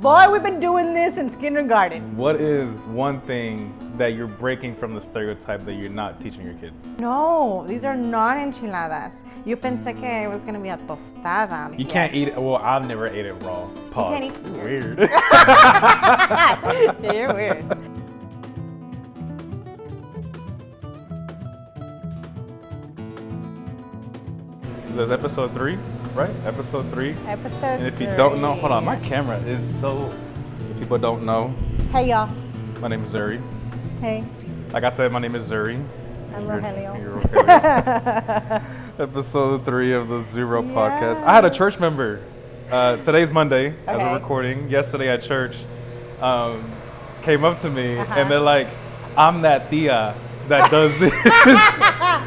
Boy, we've been doing this since kindergarten. What is one thing that you're breaking from the stereotype that you're not teaching your kids? No, these are not enchiladas. Yo pensé que it was gonna be a tostada. You can't eat it. Well, I've never ate it raw. Pause. You can't eat- Weird. Yeah, you're weird. This is episode 3, right? Episode 3. Episode And if you 3. don't know, hold on, my camera is so. If people don't know, Hey y'all. my name is Zuri. Hey, Like I said, my name is Zuri. I'm You're- Rogelio. you're Rogelio. Episode 3 of the Zero podcast. I had a church member. Today's Monday, as Okay. we're recording. Yesterday at church, came up to me Uh-huh. and they're like, "I'm that tia that does this."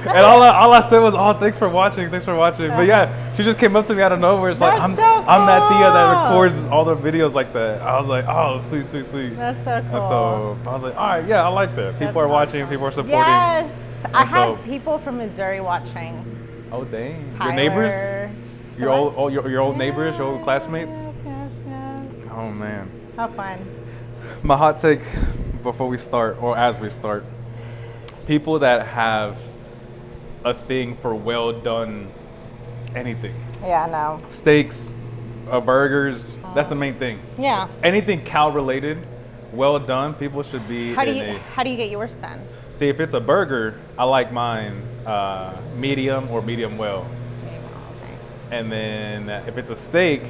And all I said was, "Oh, thanks for watching, thanks for watching." But yeah, she just came up to me out of nowhere. It's like, That's I'm so that tia that cool. records all the videos like that. I was like, "Oh, sweet, sweet, sweet." That's so And cool. so I was like, "All right, yeah, I like that. People That's are watching, awesome. people are supporting." Yes, I And have so- people from Missouri watching. Oh dang! Tyler. Your neighbors, your So old, your old neighbors, your old classmates. Yes, yes. Oh man! How fun. My hot take before we start, or as we start, people that have a thing for well done anything, Yeah, no. steaks, burgers. That's the main thing. Yeah. Anything cow related, well done. People should be How do in you a. how do you get yours done? See, if it's a burger, I like mine medium or medium well. Okay. And then if it's a steak,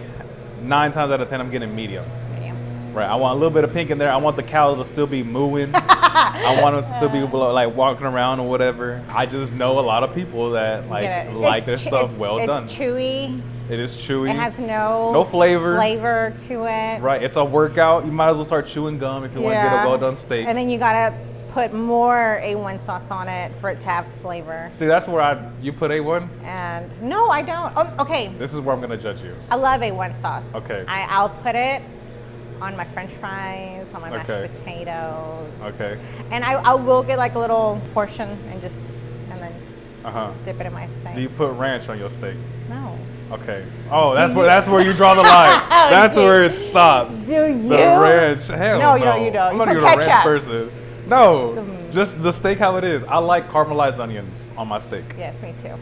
9 times out of 10, I'm getting medium. Medium. Right. I want a little bit of pink in there. I want the cow to still be mooing. I want them to still be like walking around or whatever. I just know a lot of people that Get it. like It's their che- stuff it's- well done. It's chewy. It is chewy. It has no No flavor. flavor to it. Right. It's a workout. You might as well start chewing gum if you want to get a well done steak. And then you gotta put more A1 sauce on it for it to have flavor. See, that's where you put A1. And no, I don't. Oh, okay, This is where I'm gonna judge you. I love A1 sauce. Okay. I'll put it on my French fries, on my Okay. mashed potatoes. Okay. And I will get like a little portion and then Uh huh. dip it in my steak. Do you put ranch on your steak? No. Okay. Oh, that's where you draw the line. That's where it stops. Do you? The ranch. Hell No, no. you don't. I'm You not put even a ranch ketchup. person. No, just the steak how it is. I like caramelized onions on my steak. Yes, me too.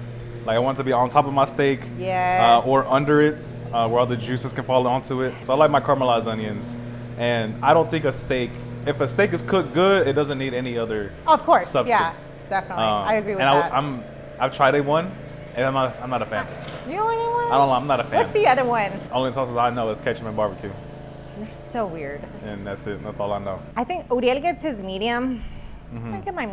Like I want it to be on top of my steak, Yes. or under it, where all the juices can fall onto it. So I like my caramelized onions, and I don't think if a steak is cooked good, it doesn't need any other Of course. substance. Yeah, definitely. I agree with and that. I've tried A1, and I'm not a fan. You don't like anyone? I don't know. I'm not a fan. What's the other one? Only sauces I know is ketchup and barbecue, You're so weird. and that's it. That's all I know. I think Uriel gets his medium. Mm-hmm. I get my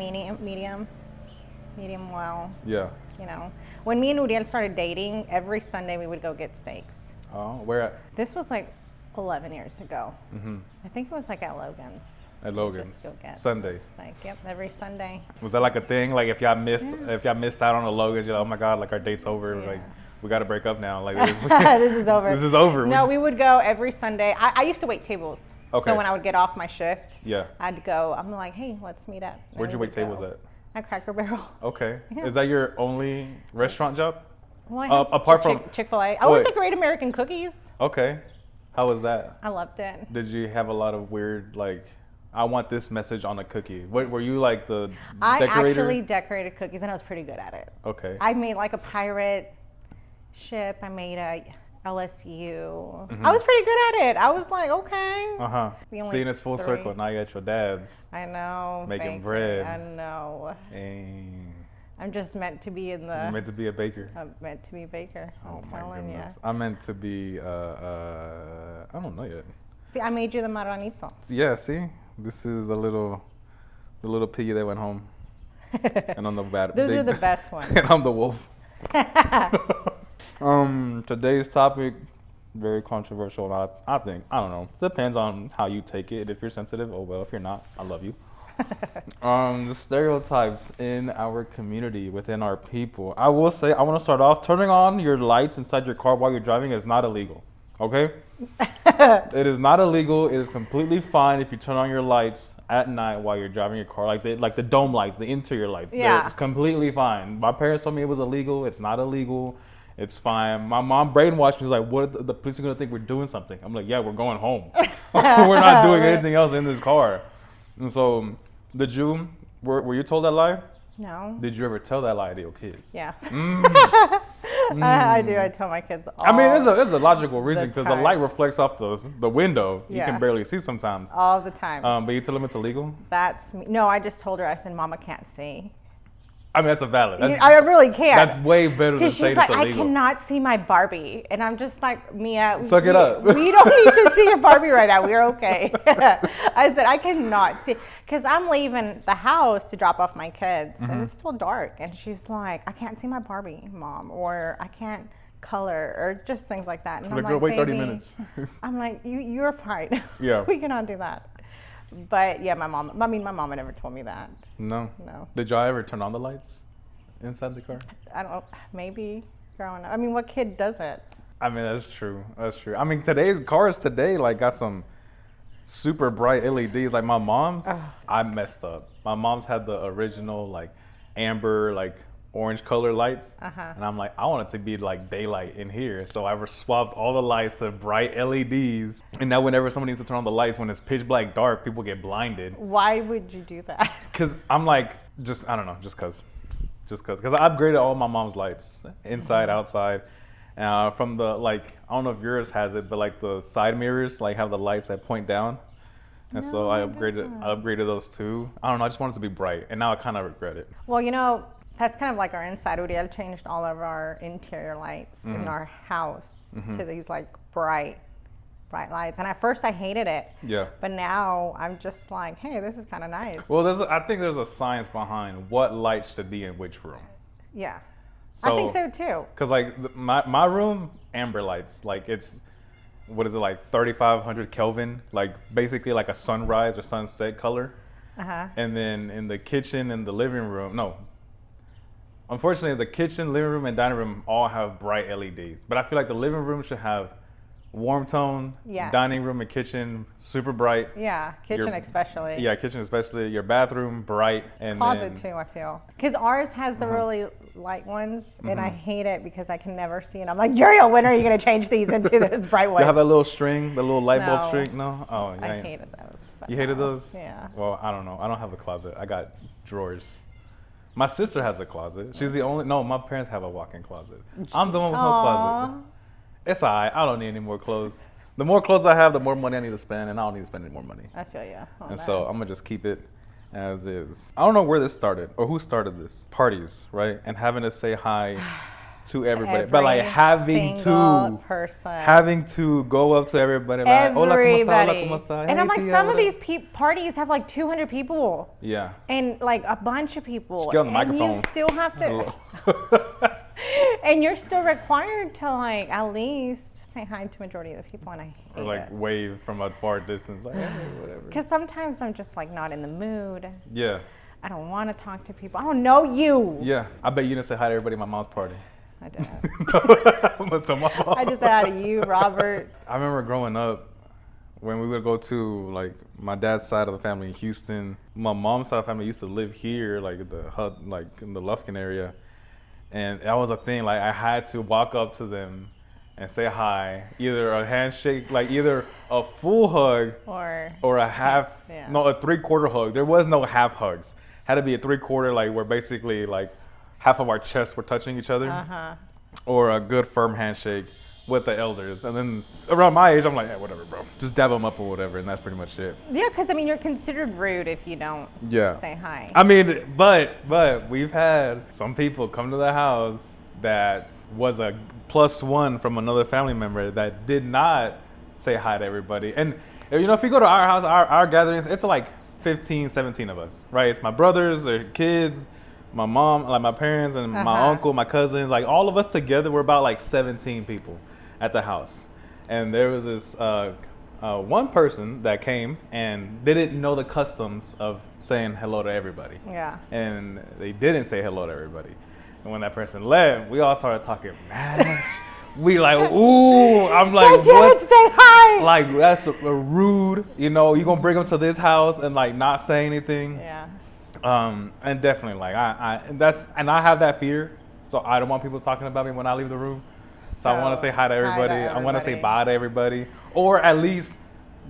medium well. Yeah. You know, when me and Uriel started dating, every Sunday we would go get steaks. Oh, where at? This was like 11 years ago. Mm-hmm. I think it was like at Logan's. At Logan's. Just go get Sunday. steak. Yep, every Sunday. Was that like a thing? Like if y'all missed out on the Logan's, you're like, oh my god, like our date's over. Yeah. Like we got to break up now. Like This is over. This is over. No, we would go every Sunday. I used to wait tables. Okay. So when I would get off my shift, Yeah. I'd go. I'm like, hey, let's meet up. And Where'd we you would wait tables go. at? At Cracker Barrel. Okay. Yeah. Is that your only restaurant job? Well, I had apart from- Chick-fil-A. I worked Wait. at Great American Cookies. Okay. How was that? I loved it. Did you have a lot of weird like? I want this message on a cookie. What were you like the I decorator? actually decorated cookies and I was pretty good at it. Okay. I made like a pirate ship. I made a LSU. Mm-hmm. I was pretty good at it. I was like, okay. Uh-huh. The only Seeing it's full 3. circle. Now you're at your dad's. I know. Making baker. bread. I know. And I'm just meant to be in the. you're meant to be a baker. I'm meant to be baker. Oh I'm my telling you. goodness. I'm meant to be I don't know yet. See, I made you the marranito. Yeah, see? This is the little piggy that went home. And I'm the bad Those are the best ones. And I'm the wolf. Today's topic, very controversial. I think, I don't know. Depends on how you take it. If you're sensitive, oh well. If you're not, I love you. The stereotypes in our community, within our people. I will say, I want to start off, turning on your lights inside your car while you're driving is not illegal. Okay? It is not illegal. It is completely fine if you turn on your lights at night while you're driving your car, like the dome lights, the interior lights. Yeah. It's completely fine. My parents told me it was illegal. It's not illegal. It's fine. My mom brainwashed me. She's like, what are the police are going to think we're doing something? I'm like, yeah, we're going home. We're not doing anything else in this car. And so, were you told that lie? No. Did you ever tell that lie to your kids? Yeah. I do. I tell my kids all I mean, there's a logical reason because the time. light reflects off the window. You Yeah. can barely see sometimes. all the time. But you tell them it's illegal? That's me. No, I just told her. I said, Mama can't see. I mean, that's a valid. I really can't. That's way better than Because saying she's like, it's I illegal. cannot see my Barbie. And I'm just like, Mia, Suck it up. We don't need to see your Barbie right now. We're okay. I said, I cannot see. Because I'm leaving the house to drop off my kids. And it's still dark. And she's like, I can't see my Barbie, Mom. Or I can't color. Or just things like that. And Like, I'm girl, like, wait 30 "Baby," minutes. I'm like, you're fine. Yeah. We cannot do that. But yeah, my mom had never told me that. No. No. Did y'all ever turn on the lights inside the car? I don't know. Maybe growing up. I mean, what kid doesn't? I mean, that's true. That's true. I mean, today's cars like got some super bright LEDs. Like my mom's, I messed up. My mom's had the original like amber, like orange color lights. And I'm like, I want it to be like daylight in here. So I swapped all the lights to bright LEDs. And now whenever somebody needs to turn on the lights, when it's pitch black dark, people get blinded. Why would you do that? Cause I'm like, I don't know, just cause. Cause I upgraded all my mom's lights, inside, outside. From the like, I don't know if yours has it, but like the side mirrors like have the lights that point down. And so I upgraded those too. I don't know, I just wanted it to be bright, and now I kind of regret it. Well, that's kind of like our inside. We had changed all of our interior lights in our house to these like bright lights. And at first I hated it. Yeah. But now I'm just like, hey, this is kind of nice. Well, I think there's a science behind what lights should be in which room. Yeah. So, I think so too. Cause like my room, amber lights, like it's, what is it, like 3,500 Kelvin, like basically like a sunrise or sunset color. And then in the kitchen and the living room, unfortunately the kitchen, living room, and dining room all have bright LEDs. But I feel like the living room should have warm tone. Yes. Dining room and kitchen super bright. Yeah, kitchen especially. Yeah, kitchen especially. Your bathroom bright, and Closet then, too, I feel. Because ours has the really light ones, and I hate it because I can never see. And I'm like, Uriel, when are you going to change these into those bright ones? You have that little string, the little light bulb No. string? No? Oh, yeah. I hated those. but You hated no. those? Yeah. Well, I don't know. I don't have a closet. I got drawers. My sister has a closet. She's the only. No, my parents have a walk-in closet. I'm the one with no closet. It's alright. I don't need any more clothes. The more clothes I have, the more money I need to spend, and I don't need to spend any more money. I feel you. And so I'm gonna just keep it as is. I don't know where this started or who started this. Parties, right? And having to say hi to everybody, but like having to go up to everybody, like, hola, ¿cómo está? Hola, ¿cómo está? And Hey, I'm like, tía, some of whatever. these parties have like 200 people. Yeah. And like a bunch of people. Just get on the and microphone. you still have to. And you're still required to like at least say hi to majority of the people, and I hate Or like it. wave from a far distance, like, hey, whatever. Because sometimes I'm just like not in the mood. Yeah. I don't want to talk to people. I don't know you. Yeah. I bet you didn't say hi to everybody at my mom's party. I didn't. I'm gonna tell my mom. I just said hi to you, Robert. I remember growing up when we would go to like my dad's side of the family in Houston. My mom's side of the family used to live here, like at the HUD, like in the Lufkin area, and that was a thing. Like I had to walk up to them and say hi, either a handshake, like either a full hug or a half, no, a 3/4 hug. There was no half hugs. Had to be a 3/4, like where basically like half of our chests were touching each other, or a good firm handshake with the elders. And then around my age, I'm like, hey, whatever, bro. Just dab them up or whatever, and that's pretty much it. Yeah, because I mean, you're considered rude if you don't say hi. I mean, but we've had some people come to the house that was a +1 from another family member that did not say hi to everybody. And you know, if you go to our house, our gatherings, it's like 15, 17 of us, right? It's my brothers, their kids, my mom, like my parents, and my uncle, my cousins, like all of us together. We're about like 17 people at the house. And there was this one person that came and didn't know the customs of saying hello to everybody. Yeah. And they didn't say hello to everybody. And when that person left, we all started talking mash. We like, ooh, I'm like, they didn't say hi. Like, that's a rude, you know, you gonna bring them to this house and like not say anything. Yeah. And definitely like, I have that fear So I don't want people talking about me when I leave the room. So I want to say hi to everybody. I want to say bye to everybody. Or at least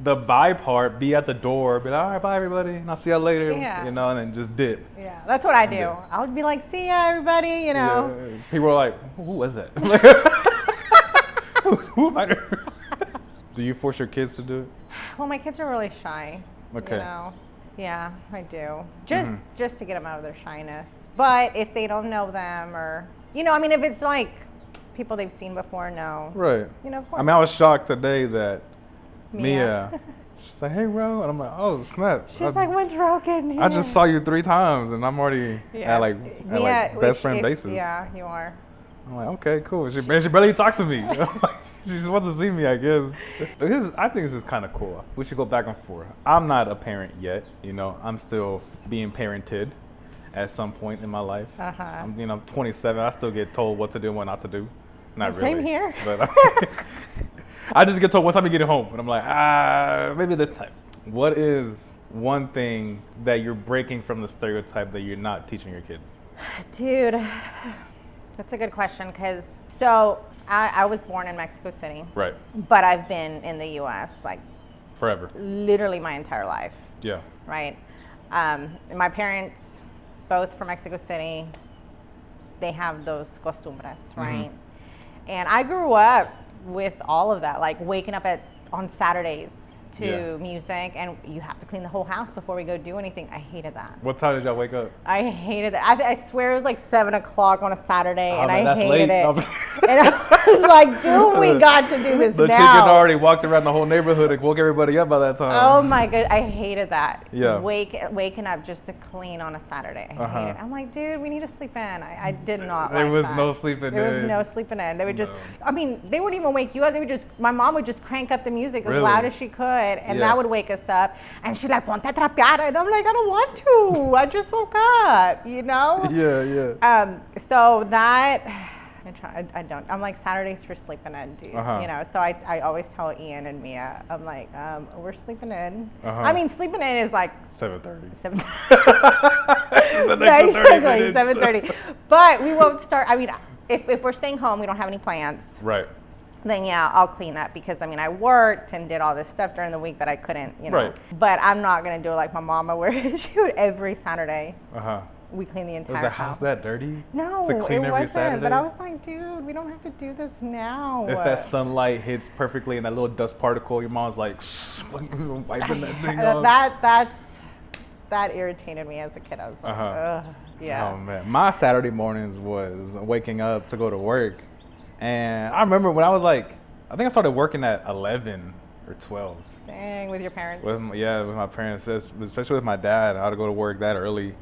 the bye part, be at the door, be like, all right, bye everybody, and I'll see y'all later, Yeah. you know, and then just dip. Yeah, that's what I do. Yeah. I would be like, see ya, everybody, you know. Yeah. People are like, who was that? Who am I? Do you force your kids to do it? Well, my kids are really shy. Okay. You know? Yeah, I do. Just to get them out of their shyness. But if they don't know them or, you know, I mean, if it's like people they've seen before, no. Right. You know, of course. I mean, I was shocked today that Mia she's like, hey, bro. And I'm like, oh, snap. She's like, when's Ro getting here? I just saw you 3 times and I'm already at like best friend basis. Yeah, you are. I'm like, okay, cool. She barely talks to me. She just wants to see me, I guess. I think this is kind of cool. We should go back and forth. I'm not a parent yet, you know. I'm still being parented at some point in my life. I'm 27. I still get told what to do and what not to do. Not really. Same here. But I just get told what time to get home, and I'm like, maybe this time. What is one thing that you're breaking from the stereotype that you're not teaching your kids? Dude, that's a good question because I was born in Mexico City. Right. But I've been in the U.S. like forever. Literally my entire life. Yeah. Right. My parents, both from Mexico City, they have those costumbres, right? And I grew up with all of that, like waking up on Saturdays to music, and you have to clean the whole house before we go do anything. I hated that. What time did y'all wake up? I hated it. I swear it was like 7 o'clock on a Saturday, and I that's hated late. it. And I was like, dude, we got to do this The now. chicken already walked around the whole neighborhood and woke everybody up by that time. Oh my god, I hated that. Yeah. Waking up just to clean on a Saturday. I hated it. I'm like, dude, we need to sleep in. I did not There like was that. no sleeping in. There was no sleeping in. They would just, I mean, they wouldn't even wake you up. My mom would just crank up the music as loud as she could, and that would wake us up. And she's like, ponte a trapear. And I'm like, I don't want to. I just woke up, you know? Yeah. So that, I don't. I'm like, Saturdays for sleeping in, dude. You know, so I always tell Ian and Mia, I'm like, we're sleeping in. I mean, sleeping in is like 7:30. Just an extra 30 minutes. 7:30. But we won't start. I mean, if we're staying home, we don't have any plans. Right. Then I'll clean up because I mean I worked and did all this stuff during the week that I couldn't, you know. Right. But I'm not gonna do it like my mama, where she would every Saturday. We clean the entire house. How's that dirty? No, to clean it every wasn't. Saturday? But I was like, dude, we don't have to do this now. It's that sunlight hits perfectly and that little dust particle. Your mom's like wiping that thing off. That irritated me as a kid. I was like, ugh, yeah. Oh man, my Saturday mornings was waking up to go to work, and I remember when I was like, I think I started working at 11 or 12. Dang, with your parents? With my parents, especially with my dad. I had to go to work that early.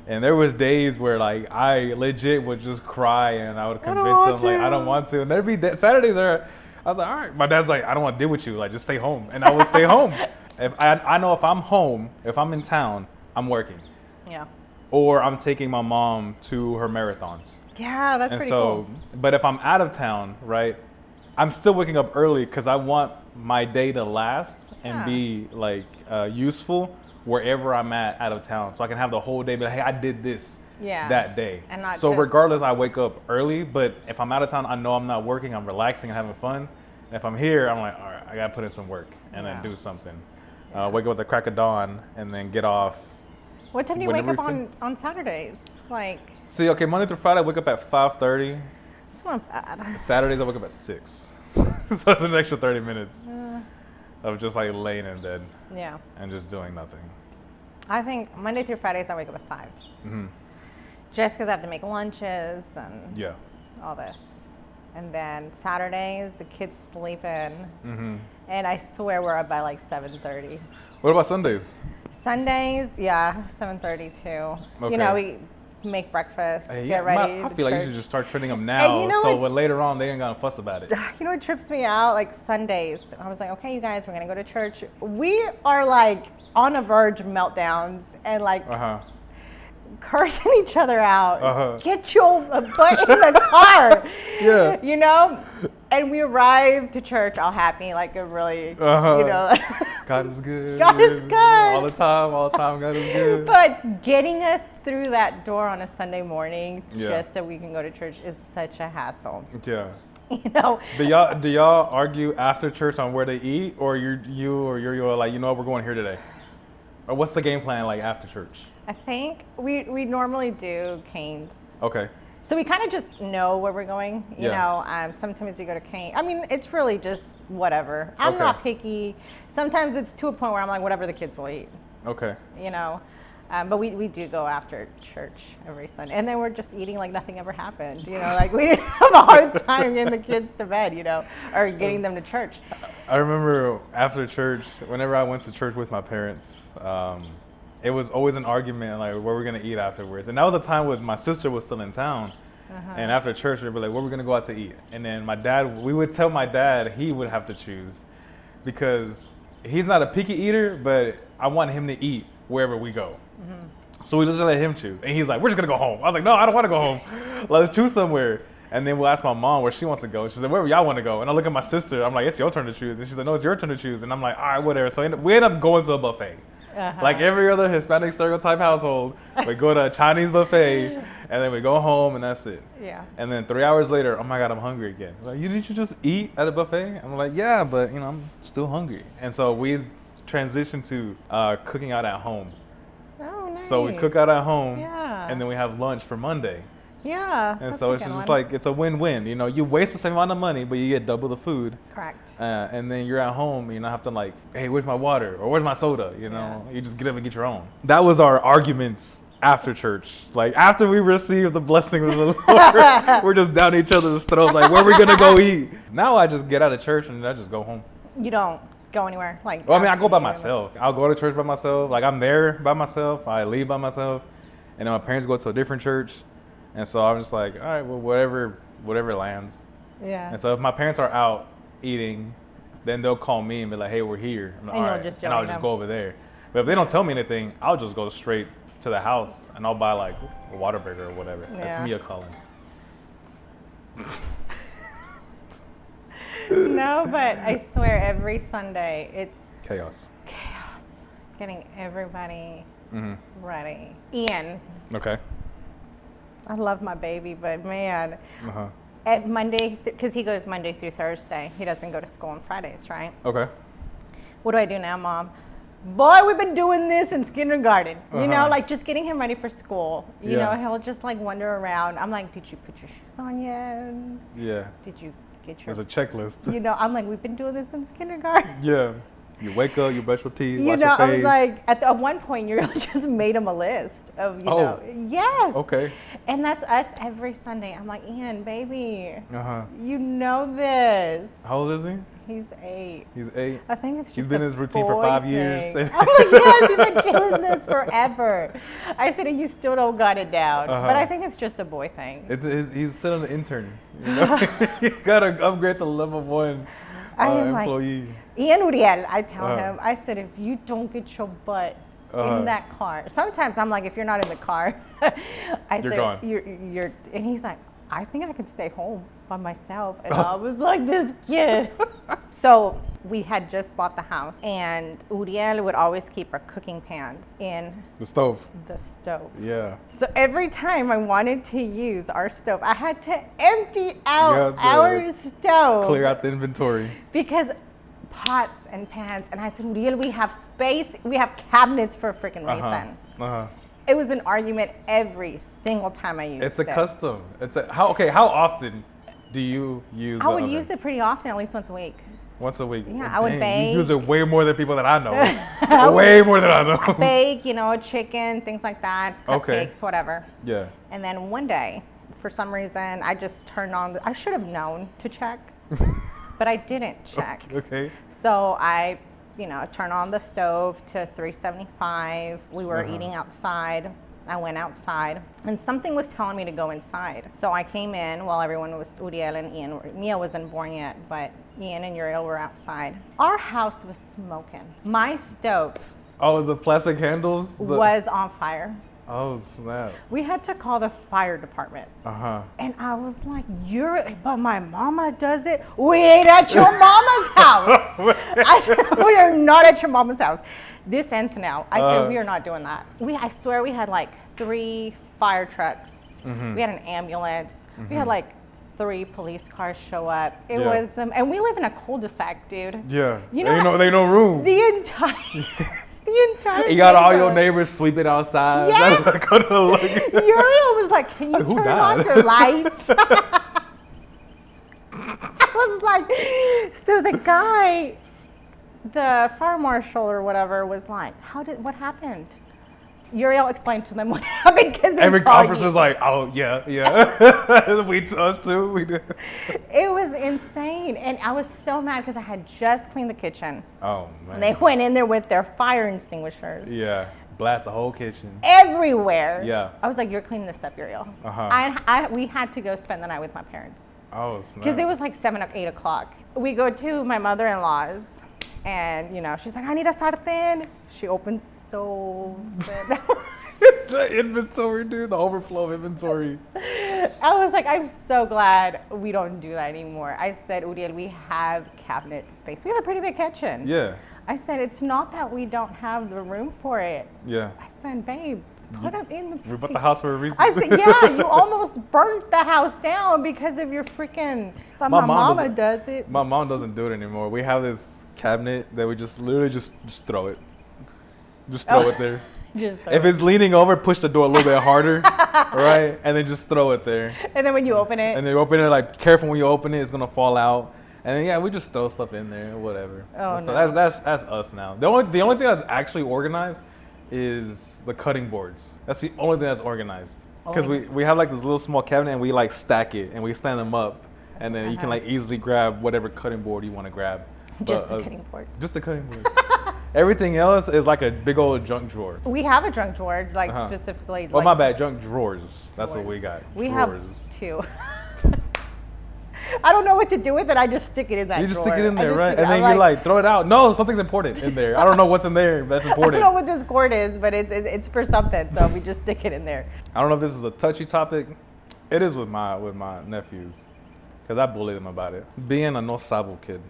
And there was days where like I legit would just cry and I would convince him like I don't want to. And there'd be Saturdays there, I was like, all right. My dad's like, I don't want to deal with you. Like just stay home. And I would stay home. If I know if I'm home, if I'm in town, I'm working. Yeah. Or I'm taking my mom to her marathons. Yeah, that's pretty cool. But if I'm out of town, right, I'm still waking up early because I want my day to last and be like useful wherever I'm at out of town, so I can have the whole day be like, hey, I did this that day. And not so regardless, I wake up early, but if I'm out of town, I know I'm not working, I'm relaxing and having fun. And if I'm here, I'm like, all right, I gotta put in some work and then do something. Wake up at the crack of dawn and then get off. What time do you wake up on Saturdays? Like. See, okay, Monday through Friday, I wake up at 5:30. That's not bad. Saturdays, I wake up at 6. So it's an extra 30 minutes of just like laying in bed. Yeah. And just doing nothing. I think Monday through Fridays I wake up at 5. Just because I have to make lunches and all this. And then Saturdays the kids sleep in. And I swear we're up by like 7:30. What about Sundays? Sundays, 7:30 too. Okay. You know, we make breakfast, get ready. I feel like you should just start training them now, you know so when later on they ain't gonna fuss about it. You know what trips me out? Like Sundays, I was like, okay, you guys, we're gonna go to church. We are like on the verge of meltdowns, and like cursing each other out. Uh-huh. Get your butt in the car. Yeah. You know? And we arrived to church all happy, like a really, Uh-huh. you know. God is good. God is good. All the time, God is good. But getting us through that door on a Sunday morning Yeah. just so we can go to church is such a hassle. Yeah. You know? Do y'all argue after church on where to eat, or you're like, you know what, we're going here today? Or what's the game plan like after church? I think we normally do Cane's. Okay. So we kind of just know where we're going, you Yeah. know. Sometimes we go to Cane. I mean, it's really just whatever. I'm Okay. not picky. Sometimes it's to a point where I'm like, whatever the kids will eat, Okay. you know. But we do go after church every Sunday. And then we're just eating like nothing ever happened, you know. Like we didn't have a hard time getting the kids to bed, you know, or getting them to church. I remember after church, whenever I went to church with my parents, it was always an argument like where we're gonna eat afterwards. And that was a time when my sister was still in town. And after church, we'd be like, where we're gonna go out to eat. And then we would tell my dad he would have to choose because he's not a picky eater, but I want him to eat wherever we go. So we just let him choose. And he's like, we're just gonna go home. I was like, no, I don't wanna go home. Let's choose somewhere. And then we'll ask my mom where she wants to go. She said, wherever y'all want to go. And I look at my sister. I'm like, it's your turn to choose. And she's like, no, it's your turn to choose. And I'm like, all right, whatever. So we end up going to a buffet. Like every other Hispanic stereotype household, we go to a Chinese buffet, and then we go home, and that's it. Yeah. And then 3 hours later, oh my God, I'm hungry again. Like, didn't you just eat at a buffet? I'm like, yeah, but you know, I'm still hungry. And so we transitioned to cooking out at home. Oh, nice. So we cook out at home, Yeah. and then we have lunch for Monday. Yeah. And that's so a it's good just one. like, it's a win-win. You know, you waste the same amount of money, but you get double the food. Correct. And then you're at home, you don't have to like, hey, where's my water? Or where's my soda? You know, you just get up and get your own. That was our arguments after church. Like after we received the blessing of the Lord, we're just down each other's throats like, where are we going to go eat? Now I just get out of church and I just go home. You don't go anywhere? Like. Well, I mean, I go by out to eat or myself. I'll go to church by myself. Like I'm there by myself. I leave by myself. And then my parents go to a different church. And so I'm just like, all right, well, whatever lands. Yeah. And so if my parents are out eating, then they'll call me and be like, hey, we're here. I'm like, And all you'll right. just And I'll join just them. go over there. But if they don't tell me anything, I'll just go straight to the house and I'll buy like a Whataburger or whatever. That's Yeah. Mia calling. No, but I swear every Sunday it's Chaos. chaos. Getting everybody Mm-hmm. ready. Ian, Okay. I love my baby, but man, Uh-huh. at Monday, because he goes Monday through Thursday. He doesn't go to school on Fridays, right? Okay. What do I do now, Mom? Boy, we've been doing this since kindergarten. You know, Uh-huh. like just getting him ready for school. You Yeah. know, he'll just like wander around. I'm like, did you put your shoes on yet? Yeah. Did you get your, There's a checklist. you know, I'm like, we've been doing this since kindergarten. Yeah. You wake up, you brush your teeth, You wash know, your I face. was like, at one point, you just made him a list of, you know, yes. Okay. And that's us every Sunday. I'm like, Ian, baby, Uh-huh. you know this. How old is he? He's 8. He's 8. I think it's just He's been a in his routine for boy 5 years. thing. I'm like, yes, you've been doing this forever. I said, and you still don't got it down. Uh-huh. But I think it's just a boy thing. He's still an intern. You know? He's got to upgrade to level 1 I am like, employee. Ian Uriel, I tell Uh-huh. him, I said, if you don't get your butt Uh-huh. in that car. Sometimes I'm like, if you're not in the car, I You're say, gone. You're, and he's like, I think I could stay home by myself. And I was like, this kid. So we had just bought the house, and Uriel would always keep our cooking pans in The stove. the stove. Yeah. So every time I wanted to use our stove, I had to empty out You had to our stove. Clear out the inventory. Because pots and pans, and I said, Uriel, we have space, we have cabinets for a freaking reason. Uh-huh. It was an argument every single time I used it. It's a custom. How often do you use I would use it pretty often, at least once a week. Once a week. Yeah, I would You bake. use it way more than people that I know. Way more than I know. Bake, you know, chicken, things like that, Okay. cupcakes, whatever. Yeah. And then one day, for some reason, I just turned on, I should have known to check, but I didn't check. Okay. So I, turned on the stove to 375. We were Uh-huh. eating outside. I went outside, and something was telling me to go inside. So I came in while everyone was, Uriel and Ian, Mia wasn't born yet, but Ian and Uriel were outside. Our house was smoking. My stove Oh, the plastic handles? was on fire. Oh, snap. We had to call the fire department. Uh-huh. And I was like, but my mama does it. We ain't at your mama's house. I said, we are not at your mama's house. This ends now. I said, we are not doing that. I swear we had like 3 fire trucks. Mm-hmm. We had an ambulance. Mm-hmm. We had like 3 police cars show up. It was them. And we live in a cul-de-sac, dude. Yeah. You know, they no room. The entire You got all your neighborhood. neighbors sweeping outside. Yeah. Uriel was like, can you Who turn died? off your lights? I was like, so the guy, the fire marshal or whatever was like, what happened? Uriel explained to them what happened because every officer's like, oh yeah. Us too. We do. It was insane, and I was so mad because I had just cleaned the kitchen. Oh man. And they went in there with their fire extinguishers. Yeah. Blast the whole kitchen. Everywhere. Yeah. I was like, you're cleaning this up, Uriel. Uh-huh. We had to go spend the night with my parents. Oh snap. Because it was like 7 or 8 o'clock. We go to my mother-in-law's, and she's like, I need a sartén. She opens the stove. The inventory, dude. The overflow of inventory. I was like, I'm so glad we don't do that anymore. I said, Uriel, we have cabinet space. We have a pretty big kitchen. Yeah. I said, it's not that we don't have the room for it. Yeah. I said, babe, put them in the. We bought the house for a reason. I said, yeah, you almost burnt the house down because of your freaking. But my mama does it. My mom doesn't do it anymore. We have this cabinet that we just literally just throw it. Just throw it there. If it's leaning over, push the door a little bit harder, right? And then just throw it there. And then when you open it. And then you open it, like, careful when you open it, it's gonna fall out. And then yeah, we just throw stuff in there or whatever. Oh, so no. that's us now. The only thing that's actually organized is the cutting boards. That's the only thing that's organized. Because we have like this little small cabinet and we like stack it and we stand them up, and then you can like easily grab whatever cutting board you want to grab. Just the cutting boards. Just the cutting boards. Everything else is like a big old junk drawer. We have a junk drawer, like specifically. Oh, my bad, junk drawers. That's what we got. We drawers. have 2. I don't know what to do with it. I just stick it in that drawer. You just stick it in there, right? And then you like throw it out. No, something's important in there. I don't know what's in there, but that's important. I don't know what this cord is, but it's for something, so we just stick it in there. I don't know if this is a touchy topic. It is with my nephews, because I bully them about it. Being a no Sabo kid.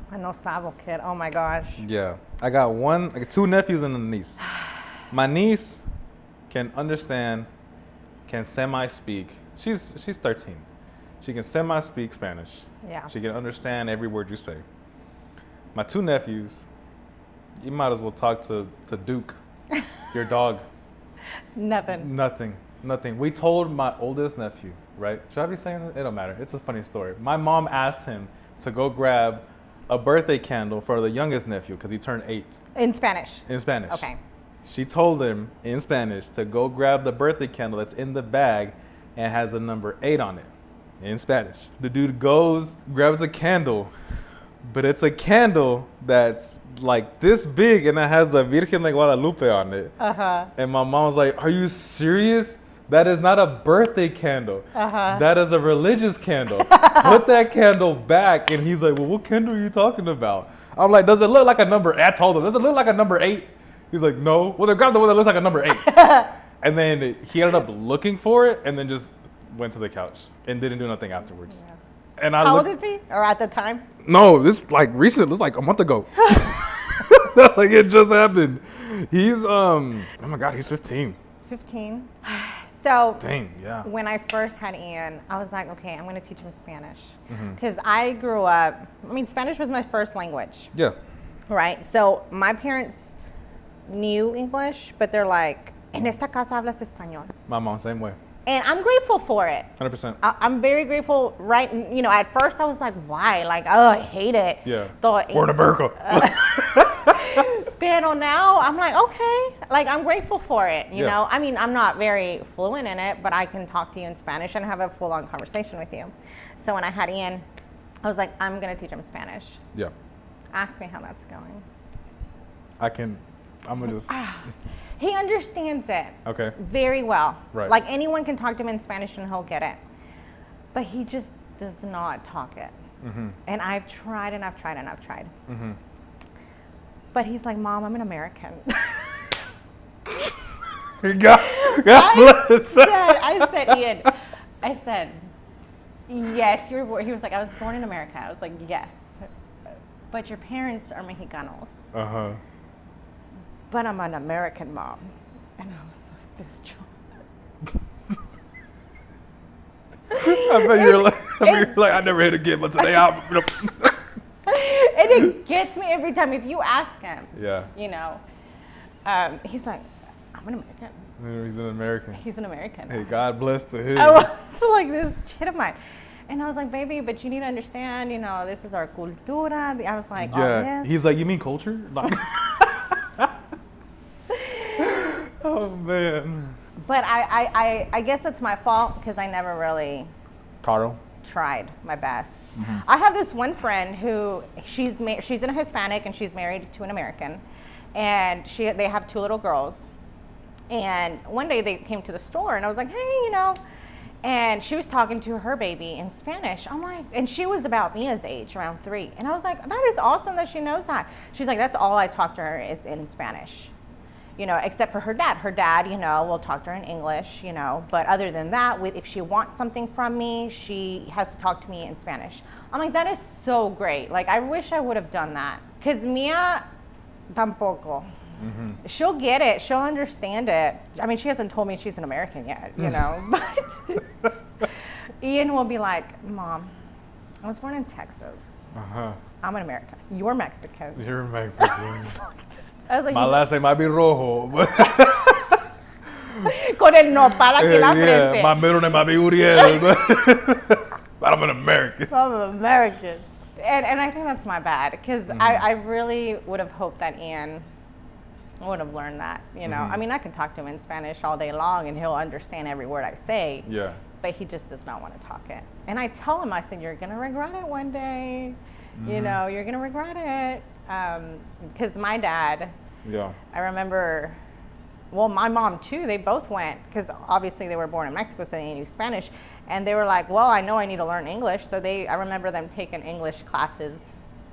A no Sabo kid. Oh my gosh. Yeah, I got 2 nephews and a niece. My niece can understand, can semi-speak. She's 13. She can semi-speak Spanish. Yeah. She can understand every word you say. My 2 nephews, you might as well talk to Duke, your dog. Nothing. We told my oldest nephew, right? Should I be saying it? It don't matter. It's a funny story. My mom asked him to go grab a birthday candle for the youngest nephew because he turned 8. In Spanish. Okay. She told him in Spanish to go grab the birthday candle that's in the bag and has a number 8 on it in Spanish. The dude goes, grabs a candle, but it's a candle that's like this big and it has a Virgen de Guadalupe on it. And my mom was like, are you serious? That is not a birthday candle. That is a religious candle. Put that candle back. And he's like, well, what candle are you talking about? I'm like, does it look like a number? I told him, does it look like a number 8? He's like, no. Well, then grab the one that looks like a number 8. And then he ended up looking for it and then just went to the couch and didn't do nothing afterwards. Yeah. And How old is he? Or at the time? No, this like recent. This like a month ago. Like it just happened. He's oh my God, he's 15. 15. So dang, yeah. When I first had Ian, I was like, okay, I'm going to teach him Spanish. Because I grew up, Spanish was my first language. Yeah. Right? So my parents knew English, but they're like, en esta casa hablas español. My mom, same way. And I'm grateful for it. 100%. I'm very grateful, right? At first I was like, why? Like, oh, I hate it. Yeah. We're in America. Pero now I'm like, okay, like I'm grateful for it, you know? I'm not very fluent in it, but I can talk to you in Spanish and have a full-on conversation with you. So when I had Ian, I was like, I'm gonna teach him Spanish. Yeah. Ask me how that's going. I'm gonna just. He understands it. Okay. Very well. Right. Like anyone can talk to him in Spanish and he'll get it. But he just does not talk it. And I've tried and I've tried and I've tried. But he's like, Mom, I'm an American. God bless. I said, Ian, I said, yes, you were born. He was like, I was born in America. I was like, yes, but your parents are Mexicanos. Uh-huh. But I'm an American mom. And I was like, this joke. I bet you're like, I never had a kid, but today I'm. And it gets me every time. If you ask him, Yeah. you know, he's like, I'm an American. He's an American. He's an American. Hey, God bless to him. I was like, this kid of mine. And I was like, baby, but you need to understand, you know, this is our cultura. I was like, Yeah. oh, He's like, you mean culture? Like, oh, man. But I guess it's my fault because I never really Carl? tried my best. Mm-hmm. I have this one friend who she's in a Hispanic and she's married to an American, and they have 2 little girls. And one day they came to the store and I was like, hey, you know, and she was talking to her baby in Spanish. I'm like, and she was about Mia's age, around 3. And I was like, that is awesome that she knows that. She's like, that's all I talk to her is in Spanish. You know, except for her dad. Her dad, you know, will talk to her in English, you know. But other than that, if she wants something from me, she has to talk to me in Spanish. I'm like, that is so great. Like, I wish I would have done that. Because Mia, tampoco. Mm-hmm. She'll get it. She'll understand it. I mean, she hasn't told me she's an American yet, you know. But Ian will be like, Mom, I was born in Texas. Uh-huh. I'm an American. You're Mexican. You're Mexican. I was like, My last name might be Rojo, but con el nopal aquí en la frente. my middle name might be Uriel, but I'm an American. I'm an American. And I think that's my bad, because I really would have hoped that Ian would have learned that, you know. I mean, I can talk to him in Spanish all day long and he'll understand every word I say. Yeah. But he just does not want to talk it. And I tell him, I said, you're going to regret it one day. You know, you're going to regret it. Because my dad, I remember, well, my mom too, they both went, because obviously they were born in Mexico, so they knew Spanish. And they were like, well, I know I need to learn English. So I remember them taking English classes.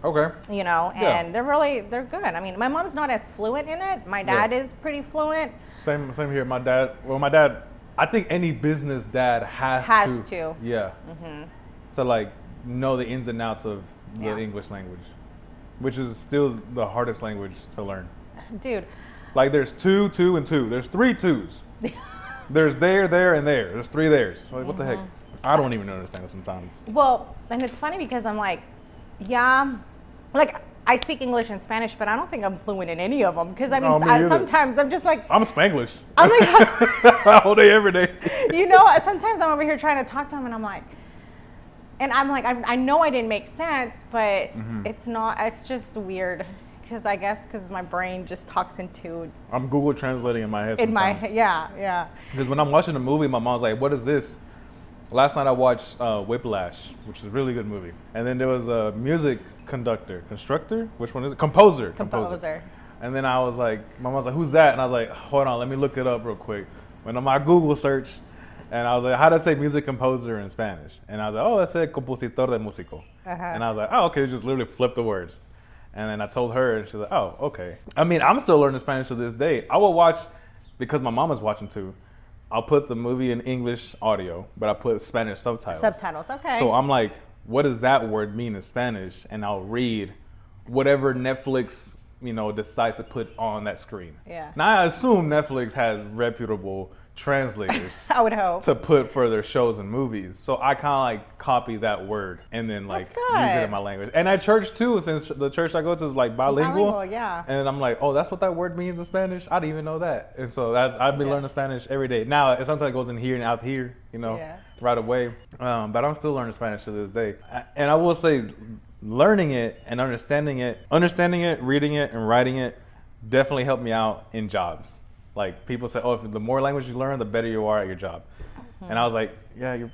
Okay. You know, and they're good. I mean, my mom's not as fluent in it. My dad is pretty fluent. Same here. My dad, I think any business dad has to. Yeah. Mm-hmm. To like know the ins and outs of the English language, which is still the hardest language to learn. Dude. Like there's 2, 2, and 2. There's 3 twos. There's there, and there. There's 3 theirs. Like what the heck? I don't even understand it sometimes. Well, and it's funny because I'm like, like I speak English and Spanish, but I don't think I'm fluent in any of them. Because I mean, sometimes I'm just like, I'm Spanglish. I'm like, all day, every day. You know, sometimes I'm over here trying to talk to him, and I'm like, I know I didn't make sense, but it's not. It's just weird. Because I guess my brain just talks into. I'm Google translating in my head sometimes. Yeah. Because when I'm watching a movie, my mom's like, "What is this?" Last night I watched Whiplash, which is a really good movie. And then there was a music constructor. Which one is it? Composer. And then I was like, my mom was like, "Who's that?" And I was like, "Hold on, let me look it up real quick." Went on my Google search, and I was like, "How do I say music composer in Spanish?" And I was like, "Oh, it said compositor de músico." And I was like, "Oh, okay." Just literally flip the words. And then I told her, and she's like, "Oh, okay." I mean, I'm still learning Spanish to this day. I will watch, because my mom is watching too, I'll put the movie in English audio, but I put Spanish subtitles. Okay. So I'm like, what does that word mean in Spanish? And I'll read whatever Netflix, decides to put on that screen. Yeah. Now I assume Netflix has reputable translators. I would hope. To put for their shows and movies. So I kind of like copy that word and then use it in my language. And at church too, since the church I go to is like bilingual. Yeah. And I'm like, oh, that's what that word means in Spanish? I didn't even know that. And so I've been learning Spanish every day. Now it sometimes goes in here and out here, right away. But I'm still learning Spanish to this day. And I will say, learning it and understanding it, reading it and writing it definitely helped me out in jobs. Like people say, oh, if the more language you learn, the better you are at your job. And I was like, yeah,